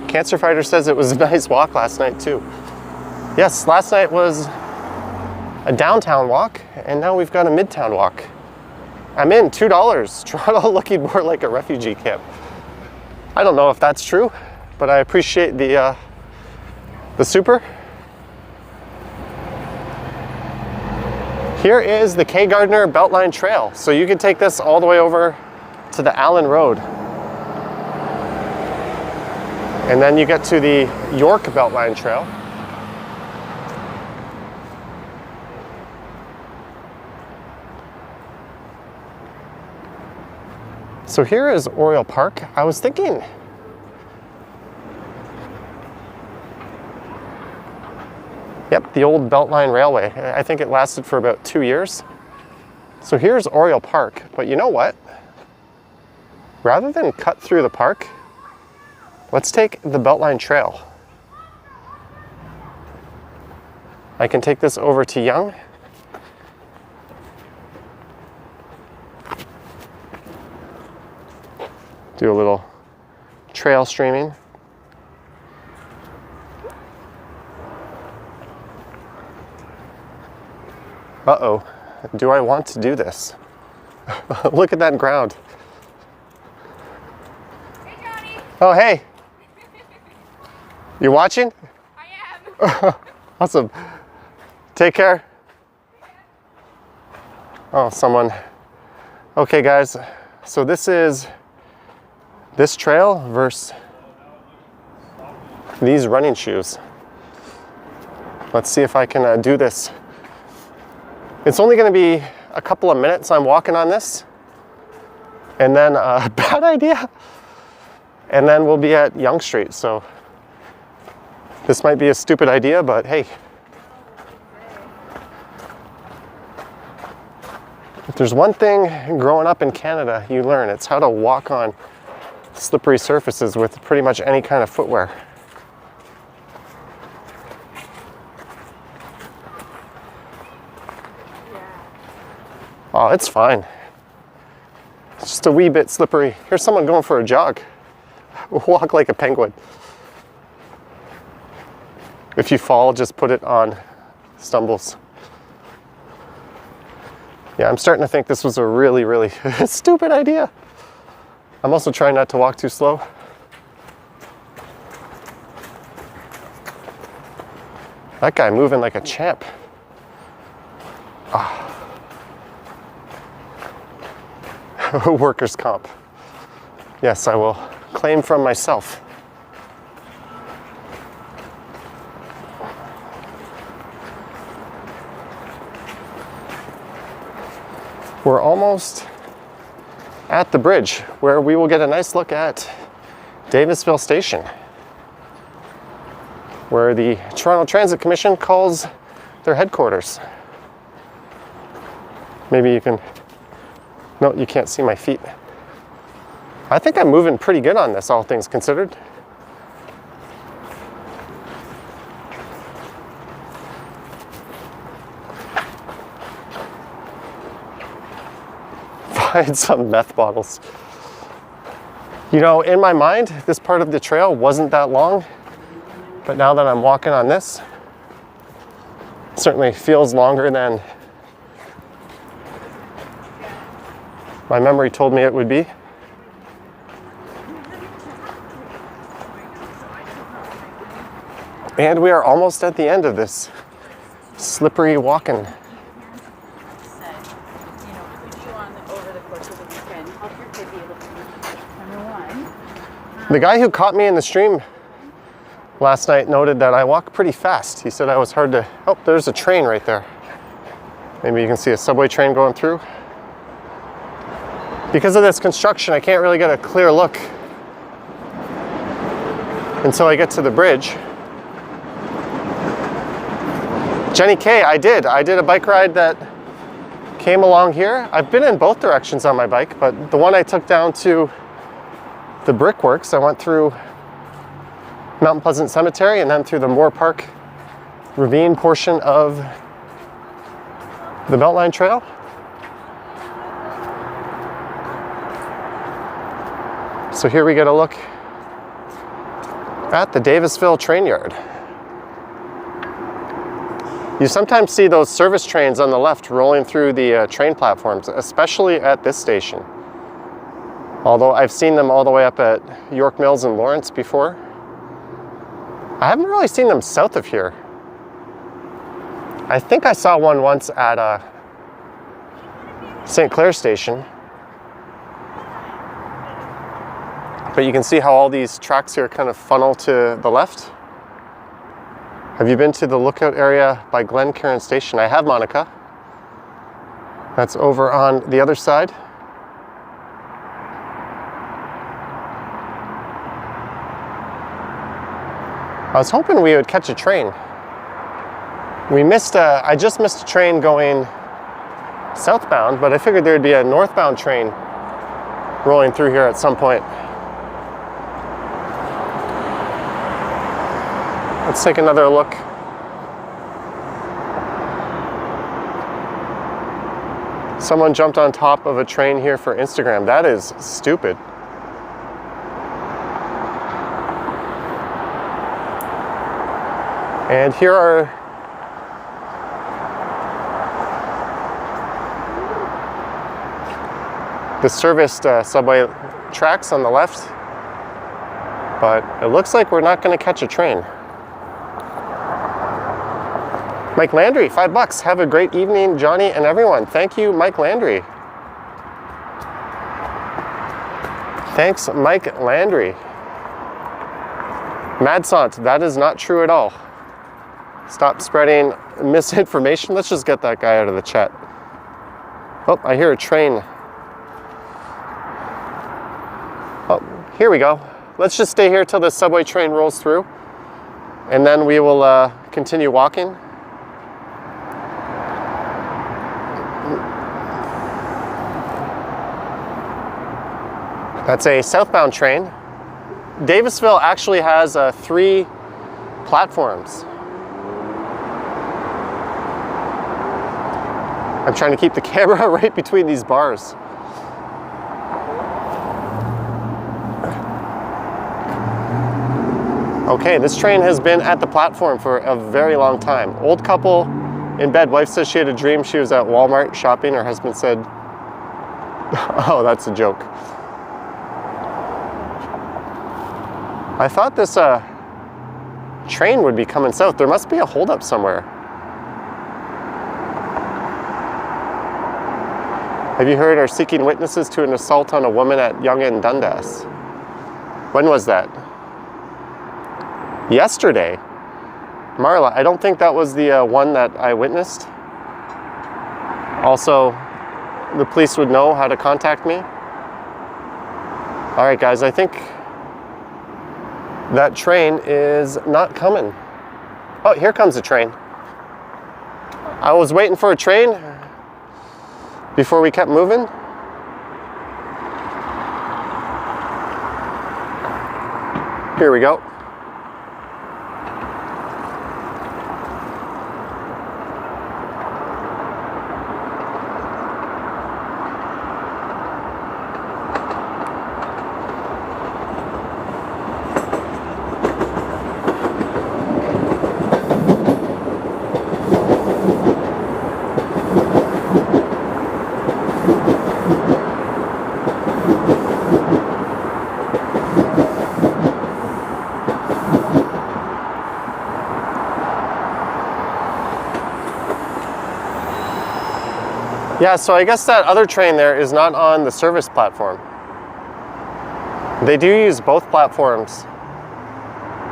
Cancer Fighter says it was a nice walk last night too. Yes, last night was a downtown walk, and now we've got a midtown walk. I'm in, $2. Toronto looking more like a refugee camp. I don't know if that's true, but I appreciate the super. Here is the K Gardner Beltline Trail. So you can take this all the way over to the Allen Road. And then you get to the York Beltline Trail. So here is Oriole Park. I was thinking, yep, the old Beltline Railway. I think it lasted for about 2 years. So here's Oriole Park, but you know what? Rather than cut through the park, let's take the Beltline Trail. I can take this over to Yonge. Do a little trail streaming. Uh-oh. Do I want to do this? Look at that ground. Hey, Johnny. Oh, hey. You watching? I am. Awesome. Take care. Oh, someone. Okay, guys. So this is this trail versus these running shoes. Let's see if I can do this. It's only going to be a couple of minutes I'm walking on this. And then, bad idea. And then we'll be at Yonge Street. So this might be a stupid idea, but hey. If there's one thing growing up in Canada you learn, it's how to walk on slippery surfaces with pretty much any kind of footwear. Oh, it's fine. It's just a wee bit slippery. Here's someone going for a jog. Walk like a penguin. If you fall, just put it on stumbles. Yeah, I'm starting to think this was a really, really stupid idea. I'm also trying not to walk too slow. That guy moving like a champ. Ah. Workers' comp. Yes, I will claim from myself. We're almost at the bridge where we will get a nice look at Davisville Station, where the Toronto Transit Commission calls their headquarters. Maybe you can, no, you can't see my feet. I think I'm moving pretty good on this, all things considered. Find some meth bottles. You know, in my mind, this part of the trail wasn't that long, but now that I'm walking on this, it certainly feels longer than my memory told me it would be. And we are almost at the end of this slippery walking. The guy who caught me in the stream last night noted that I walk pretty fast. He said I was hard to, oh, there's a train right there. Maybe you can see a subway train going through. Because of this construction, I can't really get a clear look until I get to the bridge. Jenny K, I did a bike ride that came along here. I've been in both directions on my bike, but the one I took down to the Brickworks, I went through Mount Pleasant Cemetery and then through the Moore Park ravine portion of the Beltline Trail. So here we get a look at the Davisville train yard. You sometimes see those service trains on the left rolling through the train platforms, especially at this station. Although I've seen them all the way up at York Mills and Lawrence before. I haven't really seen them south of here. I think I saw one once at St. Clair Station. But you can see how all these tracks here kind of funnel to the left. Have you been to the lookout area by Glencairn Station? I have, Monica. That's over on the other side. I was hoping we would catch a train. I just missed a train going southbound, but I figured there'd be a northbound train rolling through here at some point. Let's take another look. Someone jumped on top of a train here for Instagram. That is stupid. And here are the serviced subway tracks on the left. But it looks like we're not going to catch a train. Mike Landry, $5. Have a great evening, Johnny and everyone. Thank you, Mike Landry. Thanks, Mike Landry. Madsont, that is not true at all. Stop spreading misinformation. Let's just get that guy out of the chat. Oh, I hear a train. Oh, here we go. Let's just stay here till the subway train rolls through, and then we will continue walking. That's a southbound train. Davisville actually has 3 platforms. I'm trying to keep the camera right between these bars. Okay, this train has been at the platform for a very long time. Old couple in bed. Wife says she had a dream she was at Walmart shopping. Her husband said, oh, that's a joke. I thought this train would be coming south. There must be a holdup somewhere. Have you heard are seeking witnesses to an assault on a woman at Yonge and Dundas? When was that? Yesterday. Marla, I don't think that was the one that I witnessed. Also, the police would know how to contact me. All right, guys, I think that train is not coming. Oh, here comes a train. I was waiting for a train before we kept moving. Here we go. Yeah, so I guess that other train there is not on the service platform. They do use both platforms.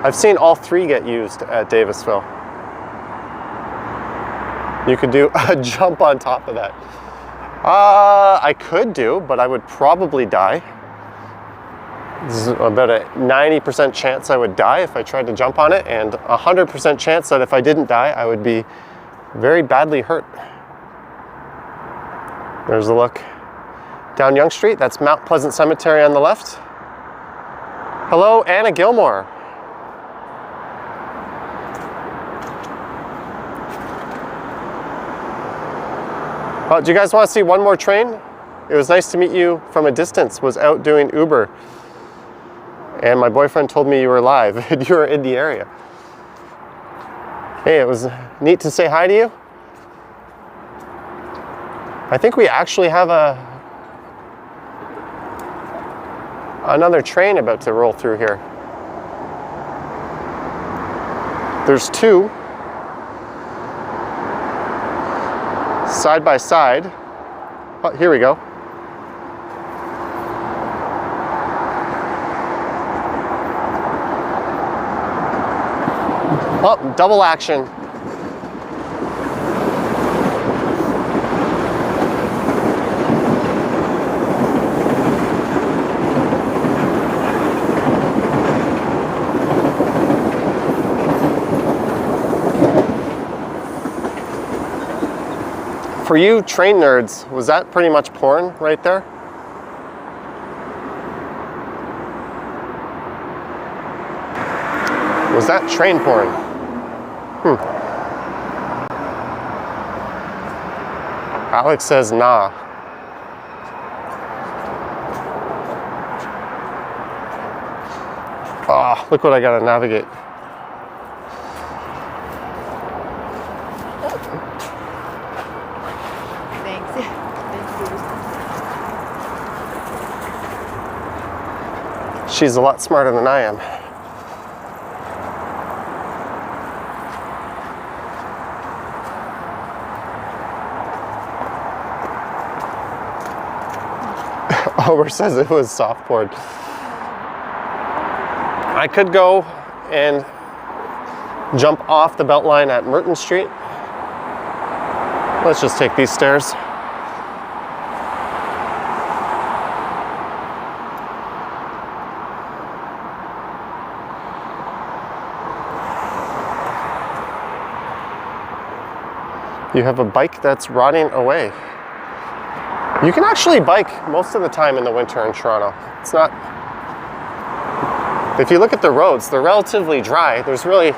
I've seen all 3 get used at Davisville. You could do a jump on top of that. I could do, but I would probably die. This is about a 90% chance I would die if I tried to jump on it, and 100% chance that if I didn't die, I would be very badly hurt. There's a look down Yonge Street. That's Mount Pleasant Cemetery on the left. Hello, Anna Gilmore. Oh, do you guys want to see one more train? It was nice to meet you from a distance. Was out doing Uber. And my boyfriend told me you were live and you were in the area. Hey, it was neat to say hi to you. I think we actually have another train about to roll through here. There's 2 side by side. Oh, here we go. Oh, double action. For you train nerds, was that pretty much porn right there? Was that train porn? Alex says nah. Oh, look what I gotta navigate. She's a lot smarter than I am. Ober says it was softboard. I could go and jump off the Beltline at Merton Street. Let's just take these stairs. You have a bike that's rotting away. You can actually bike most of the time in the winter in Toronto. It's not, if you look at the roads, they're relatively dry. There's really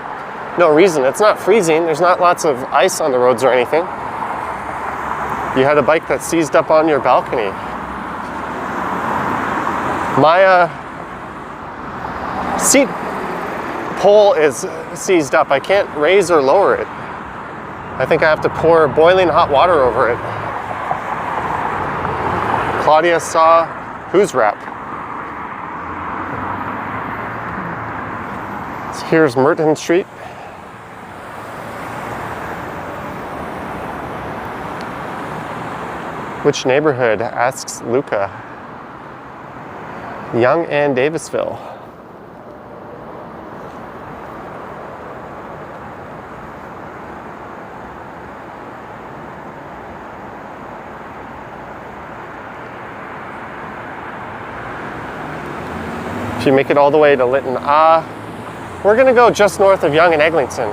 no reason. It's not freezing. There's not lots of ice on the roads or anything. You had a bike that seized up on your balcony. My seat pole is seized up. I can't raise or lower it. I think I have to pour boiling hot water over it. Claudia saw whose wrap. So here's Merton Street. Which neighborhood? Asks Luca. Yonge and Davisville. If you make it all the way to Lytton, we're gonna go just north of Yonge and Eglinton.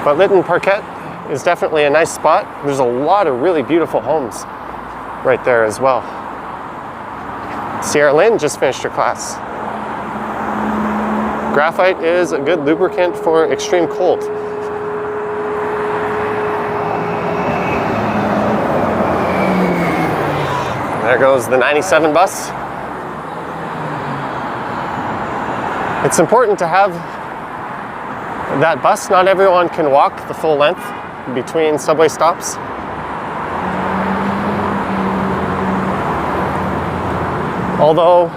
But Lytton Parquet is definitely a nice spot. There's a lot of really beautiful homes right there as well. Sierra Lynn just finished her class. Graphite is a good lubricant for extreme cold. There goes the 97 bus. It's important to have that bus. Not everyone can walk the full length between subway stops. Although,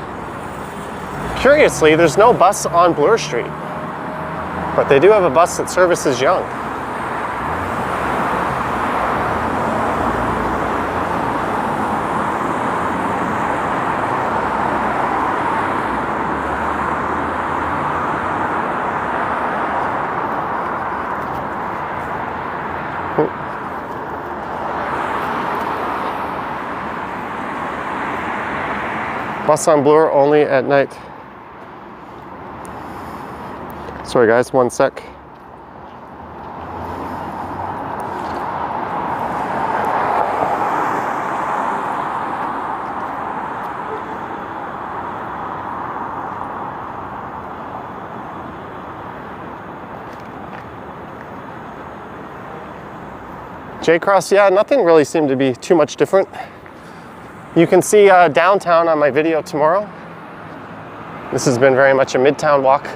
curiously, there's no bus on Bloor Street, but they do have a bus that services Yonge. Bus on Bloor only at night. Sorry guys, one sec. J-Cross, yeah, nothing really seemed to be too much different. You can see downtown on my video tomorrow. This has been very much a midtown walk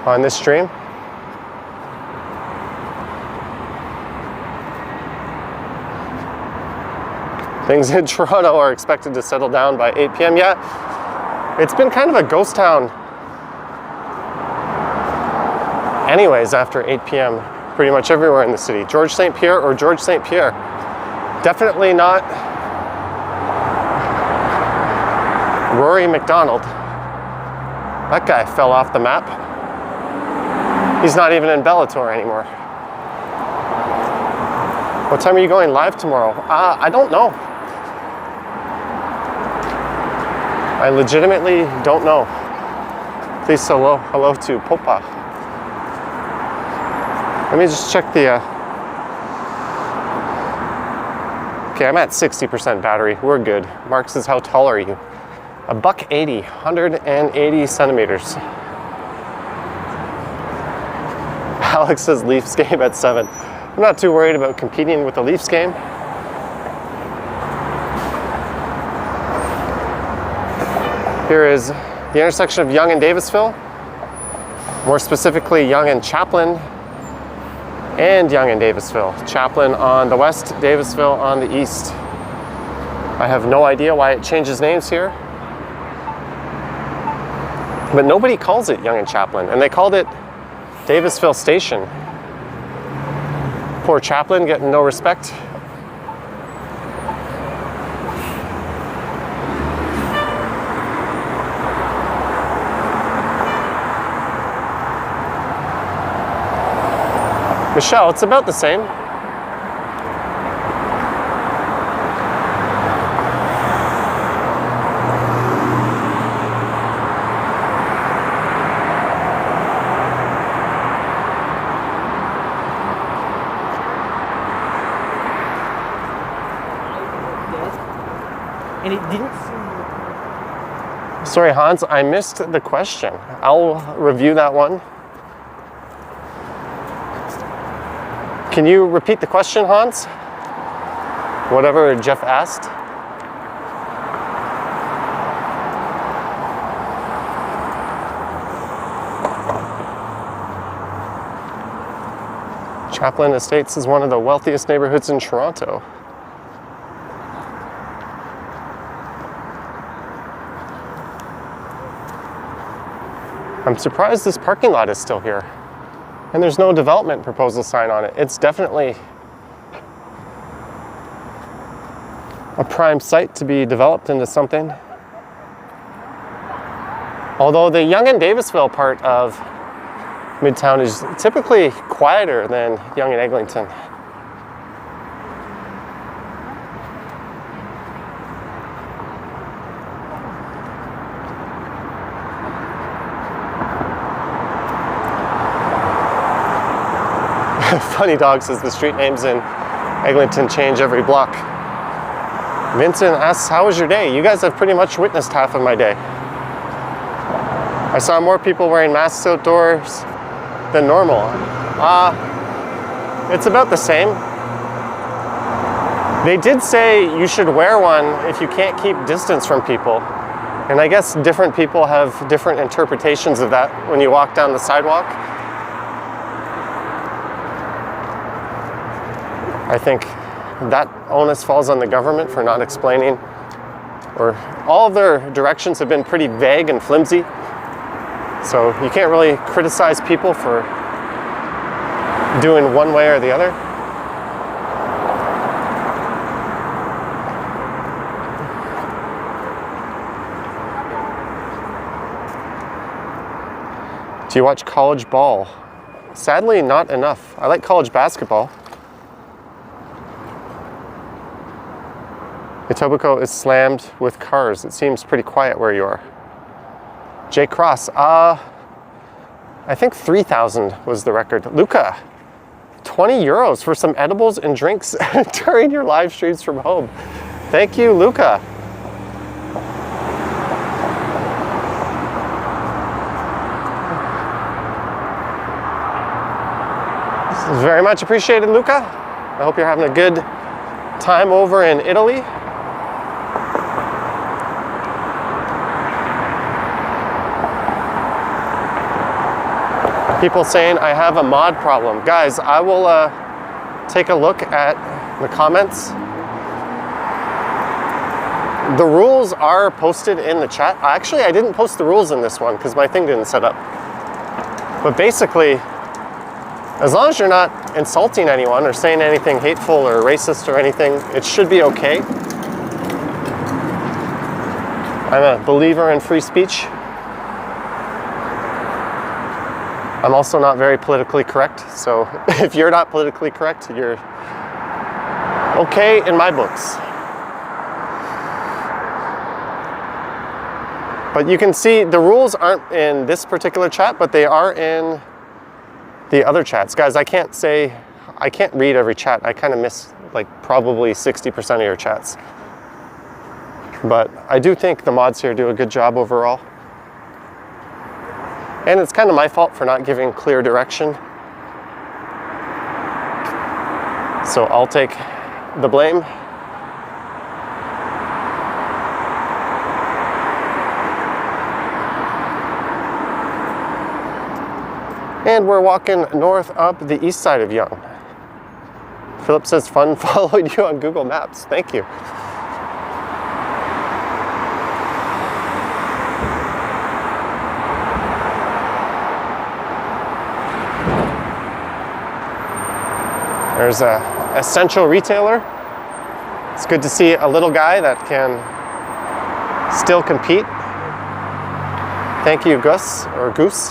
on this stream. Things in Toronto are expected to settle down by 8 p.m. Yeah, it's been kind of a ghost town anyways after 8 p.m. pretty much everywhere in the city. George St. Pierre or George St. Pierre. Definitely not Rory McDonald. That guy fell off the map. He's not even in Bellator anymore. What time are you going live tomorrow? I don't know. I legitimately don't know. Please say hello to Popa. Let me just check the, okay, I'm at 60% battery. We're good. Mark says, how tall are you? $180, 180 centimeters. Alex says Leafs game at 7. I'm not too worried about competing with the Leafs game. Here is the intersection of Yonge and Davisville. More specifically, Yonge and Chaplin and Yonge and Davisville. Chaplin on the west, Davisville on the east. I have no idea why it changes names here. But nobody calls it Yonge and Chaplin, and they called it Davisville Station. Poor Chaplin getting no respect. Michelle, it's about the same. And it didn't seem. Sorry, Hans, I missed the question. I'll review that one. Can you repeat the question, Hans? Whatever Jeff asked. Chaplin Estates is one of the wealthiest neighborhoods in Toronto. I'm surprised this parking lot is still here. And there's no development proposal sign on it. It's definitely a prime site to be developed into something. Although the Yonge and Davisville part of Midtown is typically quieter than Yonge and Eglinton. Funny Dog says the street names in Eglinton change every block. Vincent asks, how was your day? You guys have pretty much witnessed half of my day. I saw more people wearing masks outdoors than normal. It's about the same. They did say you should wear one if you can't keep distance from people. And I guess different people have different interpretations of that when you walk down the sidewalk. I think that onus falls on the government for not explaining, or all of their directions have been pretty vague and flimsy. So you can't really criticize people for doing one way or the other. Do you watch college ball? Sadly, not enough. I like college basketball. Etobicoke is slammed with cars. It seems pretty quiet where you are. Jay Cross, I think 3,000 was the record. Luca, 20 euros for some edibles and drinks during your live streams from home. Thank you, Luca. This is very much appreciated, Luca. I hope you're having a good time over in Italy. People saying I have a mod problem. Guys, I will take a look at the comments. The rules are posted in the chat. Actually, I didn't post the rules in this one because my thing didn't set up. But basically, as long as you're not insulting anyone or saying anything hateful or racist or anything, it should be okay. I'm a believer in free speech. I'm also not very politically correct, so if you're not politically correct, you're okay in my books. But you can see the rules aren't in this particular chat, but they are in the other chats. Guys, I can't read every chat. I kind of miss like probably 60% of your chats. But I do think the mods here do a good job overall. And it's kind of my fault for not giving clear direction. So I'll take the blame. And we're walking north up the east side of Yonge. Philip says, fun following you on Google Maps. Thank you. There's a essential retailer. It's good to see a little guy that can still compete. Thank you, Gus, or Goose.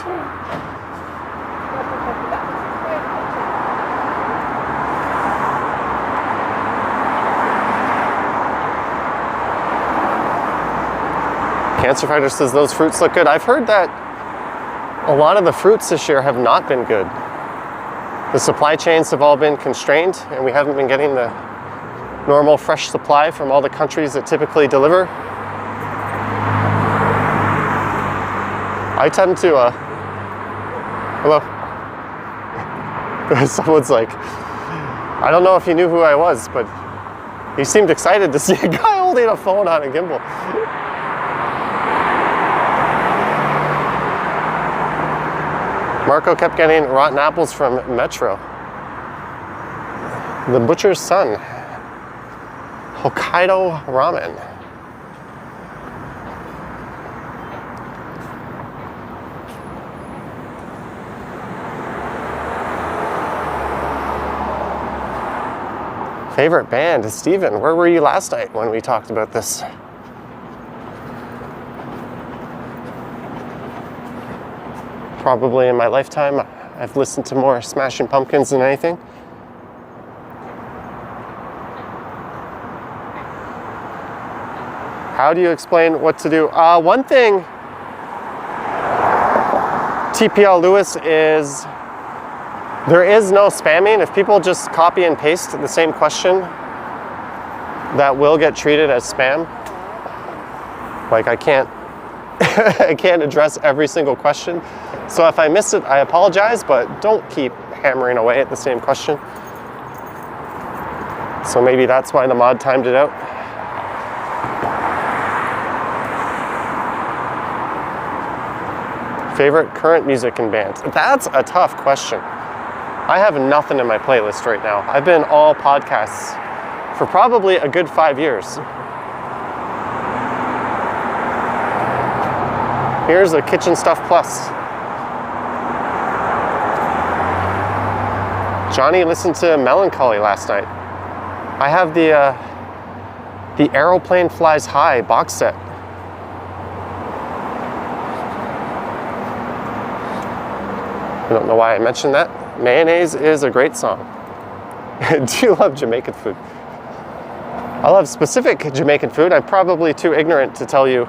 Cancer Fighter says those fruits look good. I've heard that a lot of the fruits this year have not been good. The supply chains have all been constrained, and we haven't been getting the normal fresh supply from all the countries that typically deliver. I tend to, hello? Someone's like, I don't know if he knew who I was, but he seemed excited to see a guy holding a phone on a gimbal. Marco kept getting rotten apples from Metro. The Butcher's Son. Hokkaido Ramen. Favorite band? Steven, where were you last night when we talked about this? Probably in my lifetime, I've listened to more Smashing Pumpkins than anything. How do you explain what to do? One thing, TPL Lewis, is there is no spamming. If people just copy and paste the same question, that will get treated as spam. Like I can't I can't address every single question. So if I missed it, I apologize, but don't keep hammering away at the same question. So maybe that's why the mod timed it out. Favorite current music and band? That's a tough question. I have nothing in my playlist right now. I've been all podcasts for probably a good 5 years. Here's a Kitchen Stuff Plus. Johnny listened to Melancholy last night. I have the Aeroplane Flies High box set. I don't know why I mentioned that. Mayonnaise is a great song. Do you love Jamaican food? I love specific Jamaican food. I'm probably too ignorant to tell you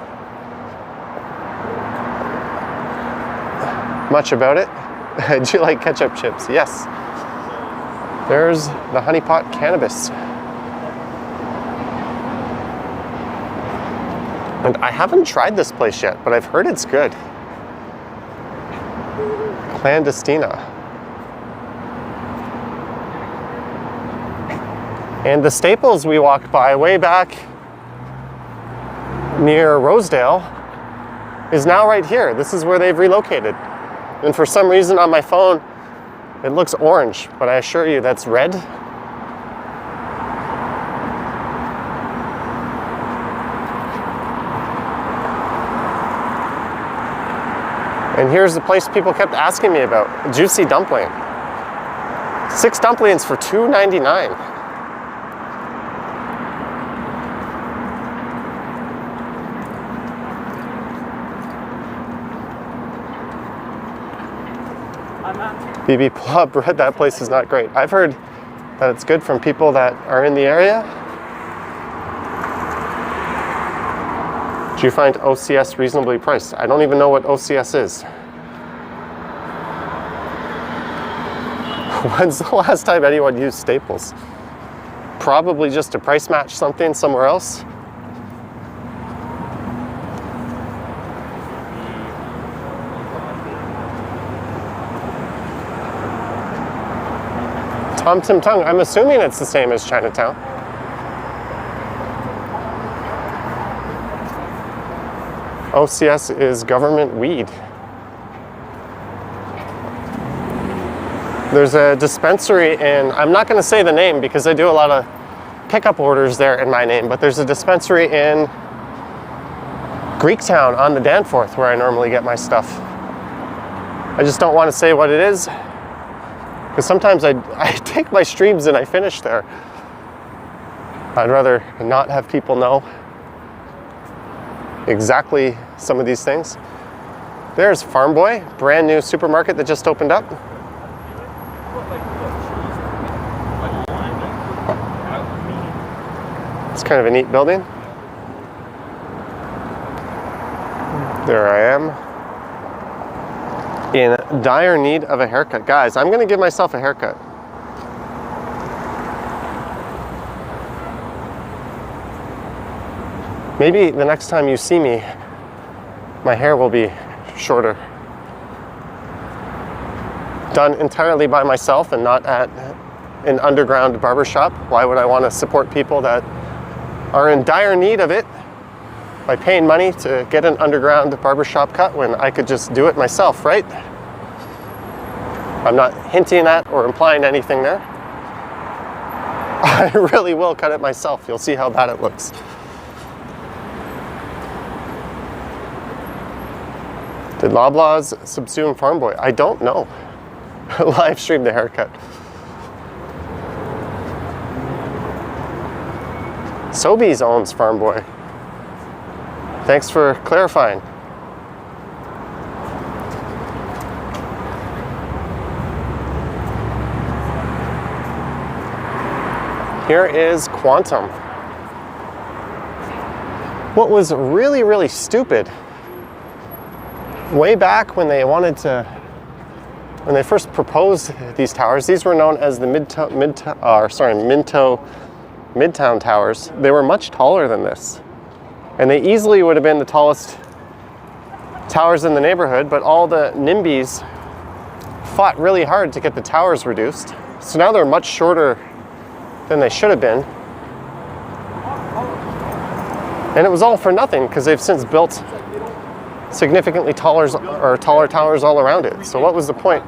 much about it. Do you like ketchup chips? Yes. There's the Honey Pot Cannabis. And I haven't tried this place yet, but I've heard it's good. Clandestina. And the Staples we walked by way back near Rosedale is now right here. This is where they've relocated. And for some reason on my phone, it looks orange, but I assure you that's red. And here's the place people kept asking me about, Juicy Dumpling. 6 dumplings for $2.99. BB Pull-Up Bread, that place is not great. I've heard that it's good from people that are in the area. Do you find OCS reasonably priced? I don't even know what OCS is. When's the last time anyone used Staples? Probably just to price match something somewhere else. Tom Tim Tung, I'm assuming it's the same as Chinatown. OCS is government weed. There's a dispensary in, I'm not going to say the name because I do a lot of pickup orders there in my name, but there's a dispensary in Greektown on the Danforth where I normally get my stuff. I just don't want to say what it is Because sometimes I take my streams and I finish there. I'd rather not have people know exactly some of these things. There's Farm Boy, brand new supermarket that just opened up. It's kind of a neat building. There I am, in dire need of a haircut. Guys, I'm gonna give myself a haircut. Maybe the next time you see me, my hair will be shorter. Done entirely by myself and not at an underground barbershop. Why would I want to support people that are in dire need of it by paying money to get an underground barbershop cut when I could just do it myself, right? I'm not hinting at or implying anything there. I really will cut it myself. You'll see how bad it looks. Did Loblaws subsume Farm Boy? I don't know. Live stream the haircut. Sobeys owns Farm Boy. Thanks for clarifying. Here is Quantum. What was really, really stupid, way back when they first proposed these towers, these were known as the Midtown Towers. They were much taller than this. And they easily would have been the tallest towers in the neighborhood, but all the NIMBYs fought really hard to get the towers reduced. So now they're much shorter than they should have been. And it was all for nothing because they've since built significantly taller towers all around it. So what was the point?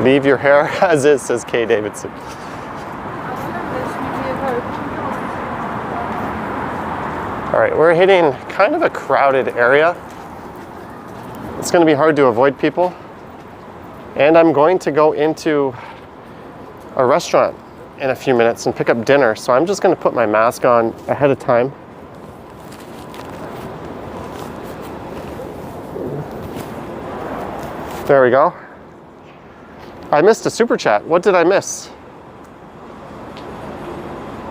Leave your hair as is, says Kay Davidson. All right, we're hitting kind of a crowded area. It's going to be hard to avoid people. And I'm going to go into a restaurant in a few minutes and pick up dinner. So I'm just going to put my mask on ahead of time. There we go. I missed a super chat. What did I miss?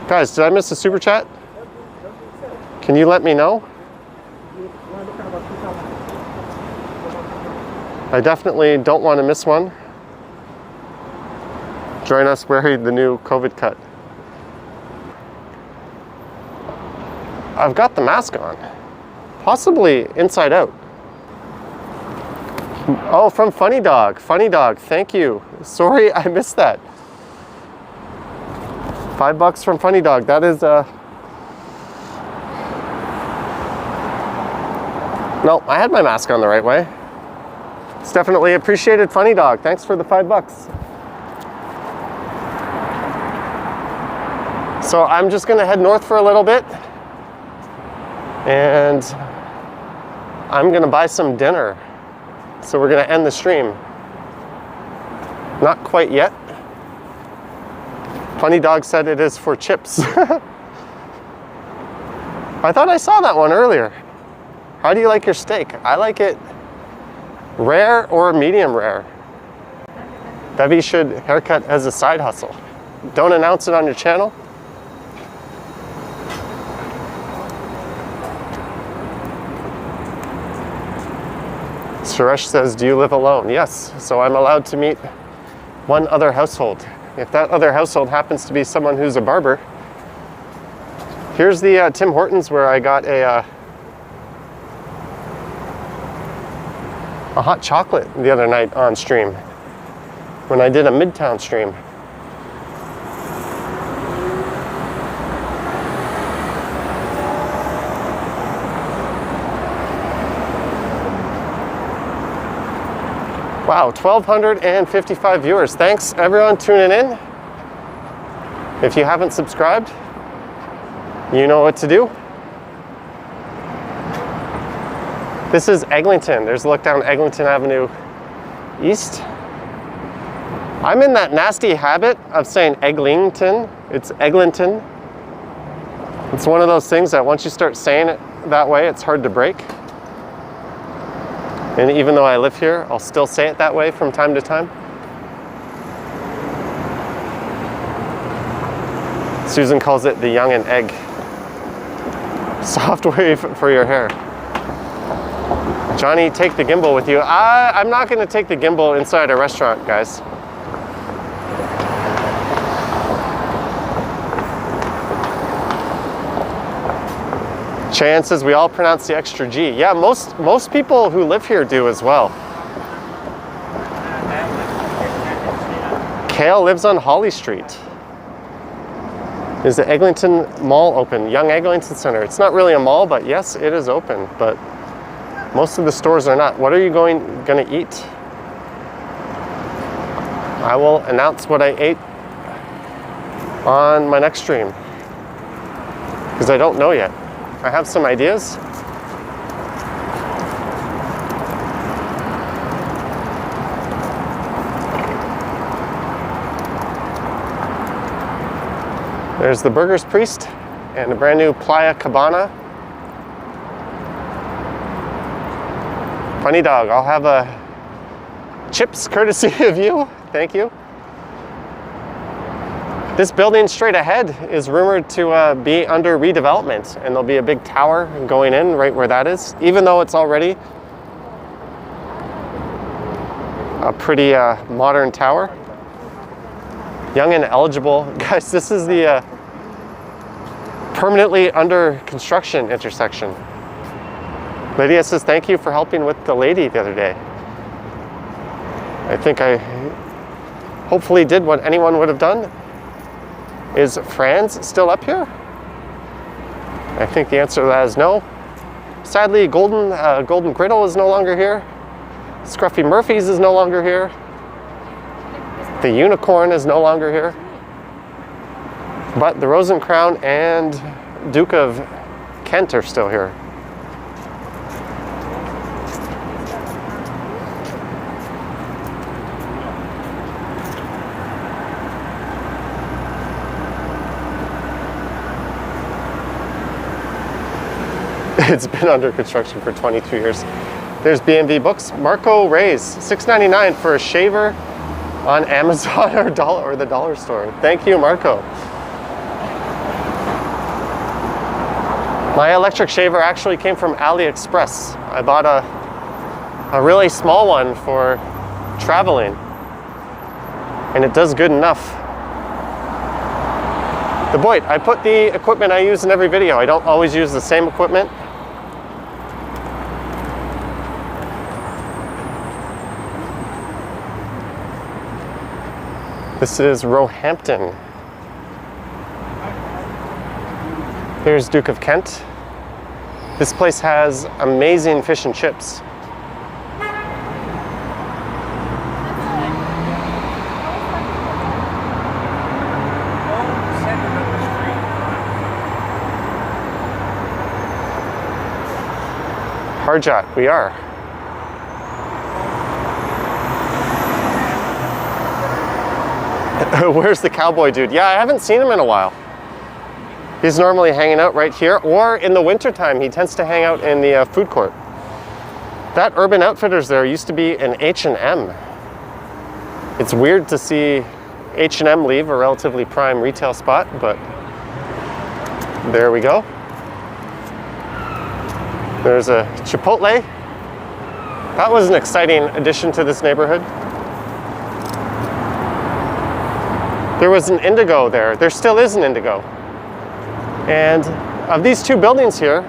Guys, did I miss a super chat? Can you let me know? I definitely don't want to miss one. Join us wearing the new COVID cut. I've got the mask on, possibly inside out. Oh, from Funny Dog. Funny Dog, thank you. Sorry, I missed that. $5 from Funny Dog. That is no, I had my mask on the right way. It's definitely appreciated, Funny Dog. Thanks for the $5. So I'm just gonna head north for a little bit and I'm gonna buy some dinner. So we're gonna end the stream. Not quite yet. Funny Dog said it is for chips. I thought I saw that one earlier. How do you like your steak? I like it rare or medium rare. Bevy should haircut as a side hustle. Don't announce it on your channel. Suresh says, do you live alone? Yes, so I'm allowed to meet one other household. If that other household happens to be someone who's a barber. Here's the Tim Hortons where I got a hot chocolate the other night on stream when I did a Midtown stream. Wow, 1,255 viewers. Thanks everyone tuning in. If you haven't subscribed, you know what to do. This is Eglinton. There's a look down Eglinton Avenue East. I'm in that nasty habit of saying Eglinton. It's Eglinton. It's one of those things that once you start saying it that way, it's hard to break. And even though I live here, I'll still say it that way from time to time. Susan calls it the young and egg. Soft wave for your hair. Johnny, take the gimbal with you. I'm not going to take the gimbal inside a restaurant, guys. Chan says we all pronounce the extra G. Yeah, most people who live here do as well. Kale lives on Holly Street. Is the Eglinton Mall open? Young Eglinton Center. It's not really a mall, but yes, it is open. But most of the stores are not. What are you going to eat? I will announce what I ate on my next stream, because I don't know yet. I have some ideas. There's the Burgers Priest and a brand new Playa Cabana. Funny dog, I'll have a chips courtesy of you. Thank you. This building straight ahead is rumored to be under redevelopment, and there'll be a big tower going in right where that is, even though it's already a pretty modern tower. Young and eligible. Guys, this is the permanently under construction intersection. Lydia says, thank you for helping with the lady the other day. I think I hopefully did what anyone would have done. Is Franz still up here? I think the answer to that is no. Sadly, Golden Griddle is no longer here. Scruffy Murphy's is no longer here. The Unicorn is no longer here. But the Rose and Crown and Duke of Kent are still here. It's been under construction for 22 years. There's B&B Books. Marco Reyes, $6.99 for a shaver on Amazon or the dollar store. Thank you, Marco. My electric shaver actually came from AliExpress. I bought a really small one for traveling, and it does good enough. The Boyd, I put the equipment I use in every video. I don't always use the same equipment. This is Roehampton. Here's Duke of Kent. This place has amazing fish and chips. Harjot, we are. Where's the cowboy dude? Yeah, I haven't seen him in a while. He's normally hanging out right here, or in the wintertime, he tends to hang out in the food court. That Urban Outfitters there used to be an H&M. It's weird to see H&M leave a relatively prime retail spot, but there we go. There's a Chipotle. That was an exciting addition to this neighborhood. There was an Indigo there. There still is an Indigo. And of these two buildings here,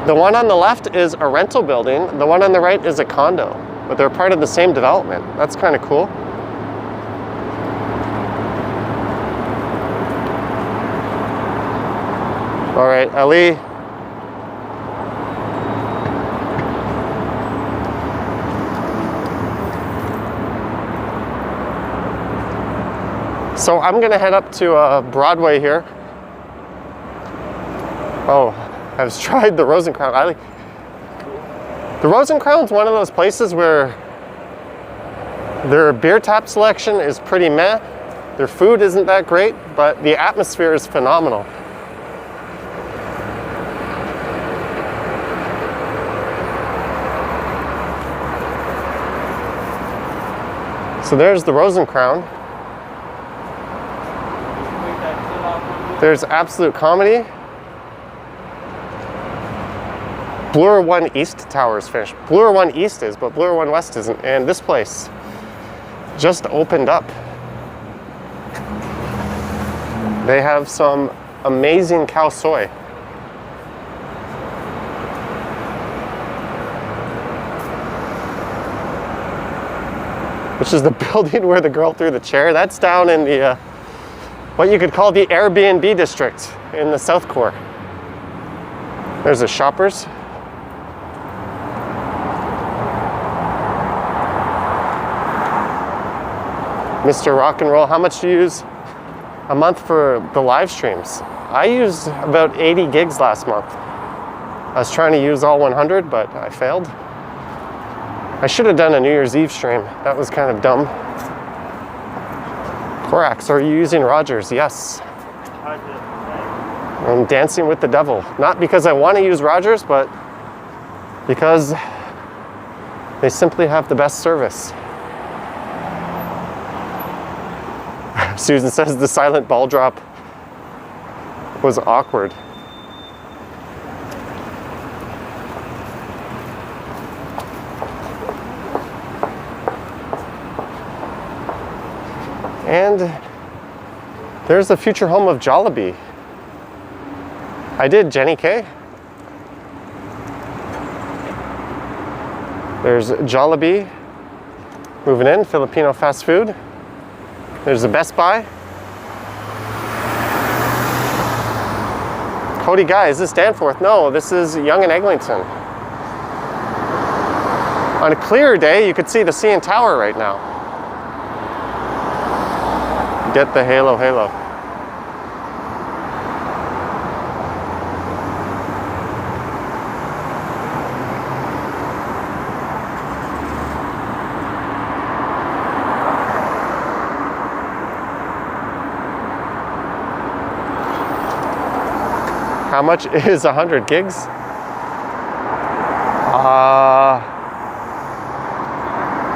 the one on the left is a rental building, the one on the right is a condo, but they're part of the same development. That's kind of cool. All right, Ali. So I'm gonna head up to Broadway here. Oh, I've tried the Rose and Crown. The Rose and Crown's one of those places where their beer tap selection is pretty meh. Their food isn't that great, but the atmosphere is phenomenal. So there's the Rose and Crown. There's Absolute Comedy. Bloor 1 East Tower is finished. Bloor 1 East is, but Bloor 1 West isn't. And this place just opened up. They have some amazing cow soy. Which is the building where the girl threw the chair. That's down in the, what you could call the Airbnb district in the South Core. There's a Shoppers. Mr. Rock and Roll, how much do you use a month for the live streams? I used about 80 gigs last month. I was trying to use all 100, but I failed. I should have done a New Year's Eve stream. That was kind of dumb. Korax, are you using Rogers? Yes. I'm dancing with the devil. Not because I want to use Rogers, but because they simply have the best service. Susan says the silent ball drop was awkward. And there's the future home of Jollibee. I did Jenny K. There's Jollibee moving in, Filipino fast food. There's the Best Buy. Cody Guy, is this Danforth? No, this is Yonge and Eglinton. On a clearer day, you could see the CN Tower right now. Get the halo, halo. How much is 100 gigs?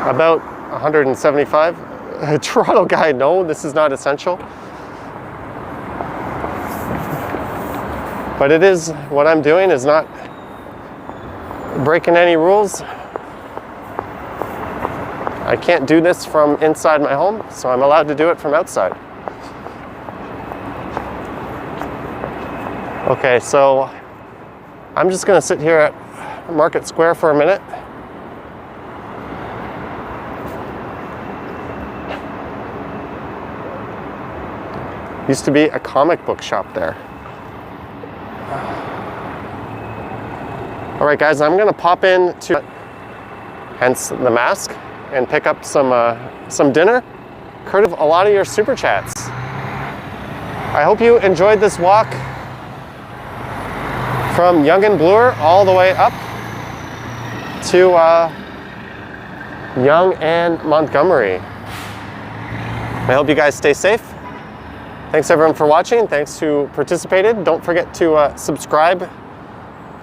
About 175. Toronto guy, no, this is not essential. But it is, what I'm doing is not breaking any rules. I can't do this from inside my home, so I'm allowed to do it from outside. Okay, so I'm just gonna sit here at Market Square for a minute. Used to be a comic book shop there. All right, guys, I'm gonna pop in to, hence the mask, and pick up some dinner. Heard of a lot of your super chats. I hope you enjoyed this walk from Yonge and Bloor all the way up to Yonge and Montgomery. I hope you guys stay safe. Thanks everyone for watching. Thanks who participated. Don't forget to subscribe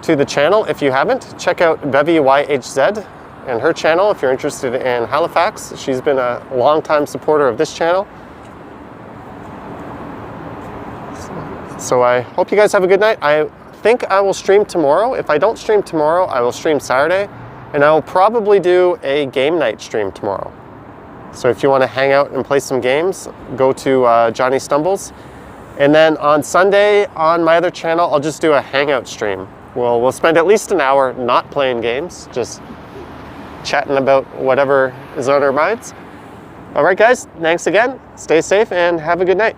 to the channel if you haven't. Check out Bevy YHZ and her channel if you're interested in Halifax. She's been a long-time supporter of this channel. So I hope you guys have a good night. I think I will stream tomorrow. If I don't stream tomorrow, I will stream Saturday, and I will probably do a game night stream tomorrow. So if you want to hang out and play some games, go to Johnny Stumbles. And then on Sunday on my other channel, I'll just do a hangout stream. We'll spend at least an hour not playing games, just chatting about whatever is on our minds. All right, guys, thanks again. Stay safe and have a good night.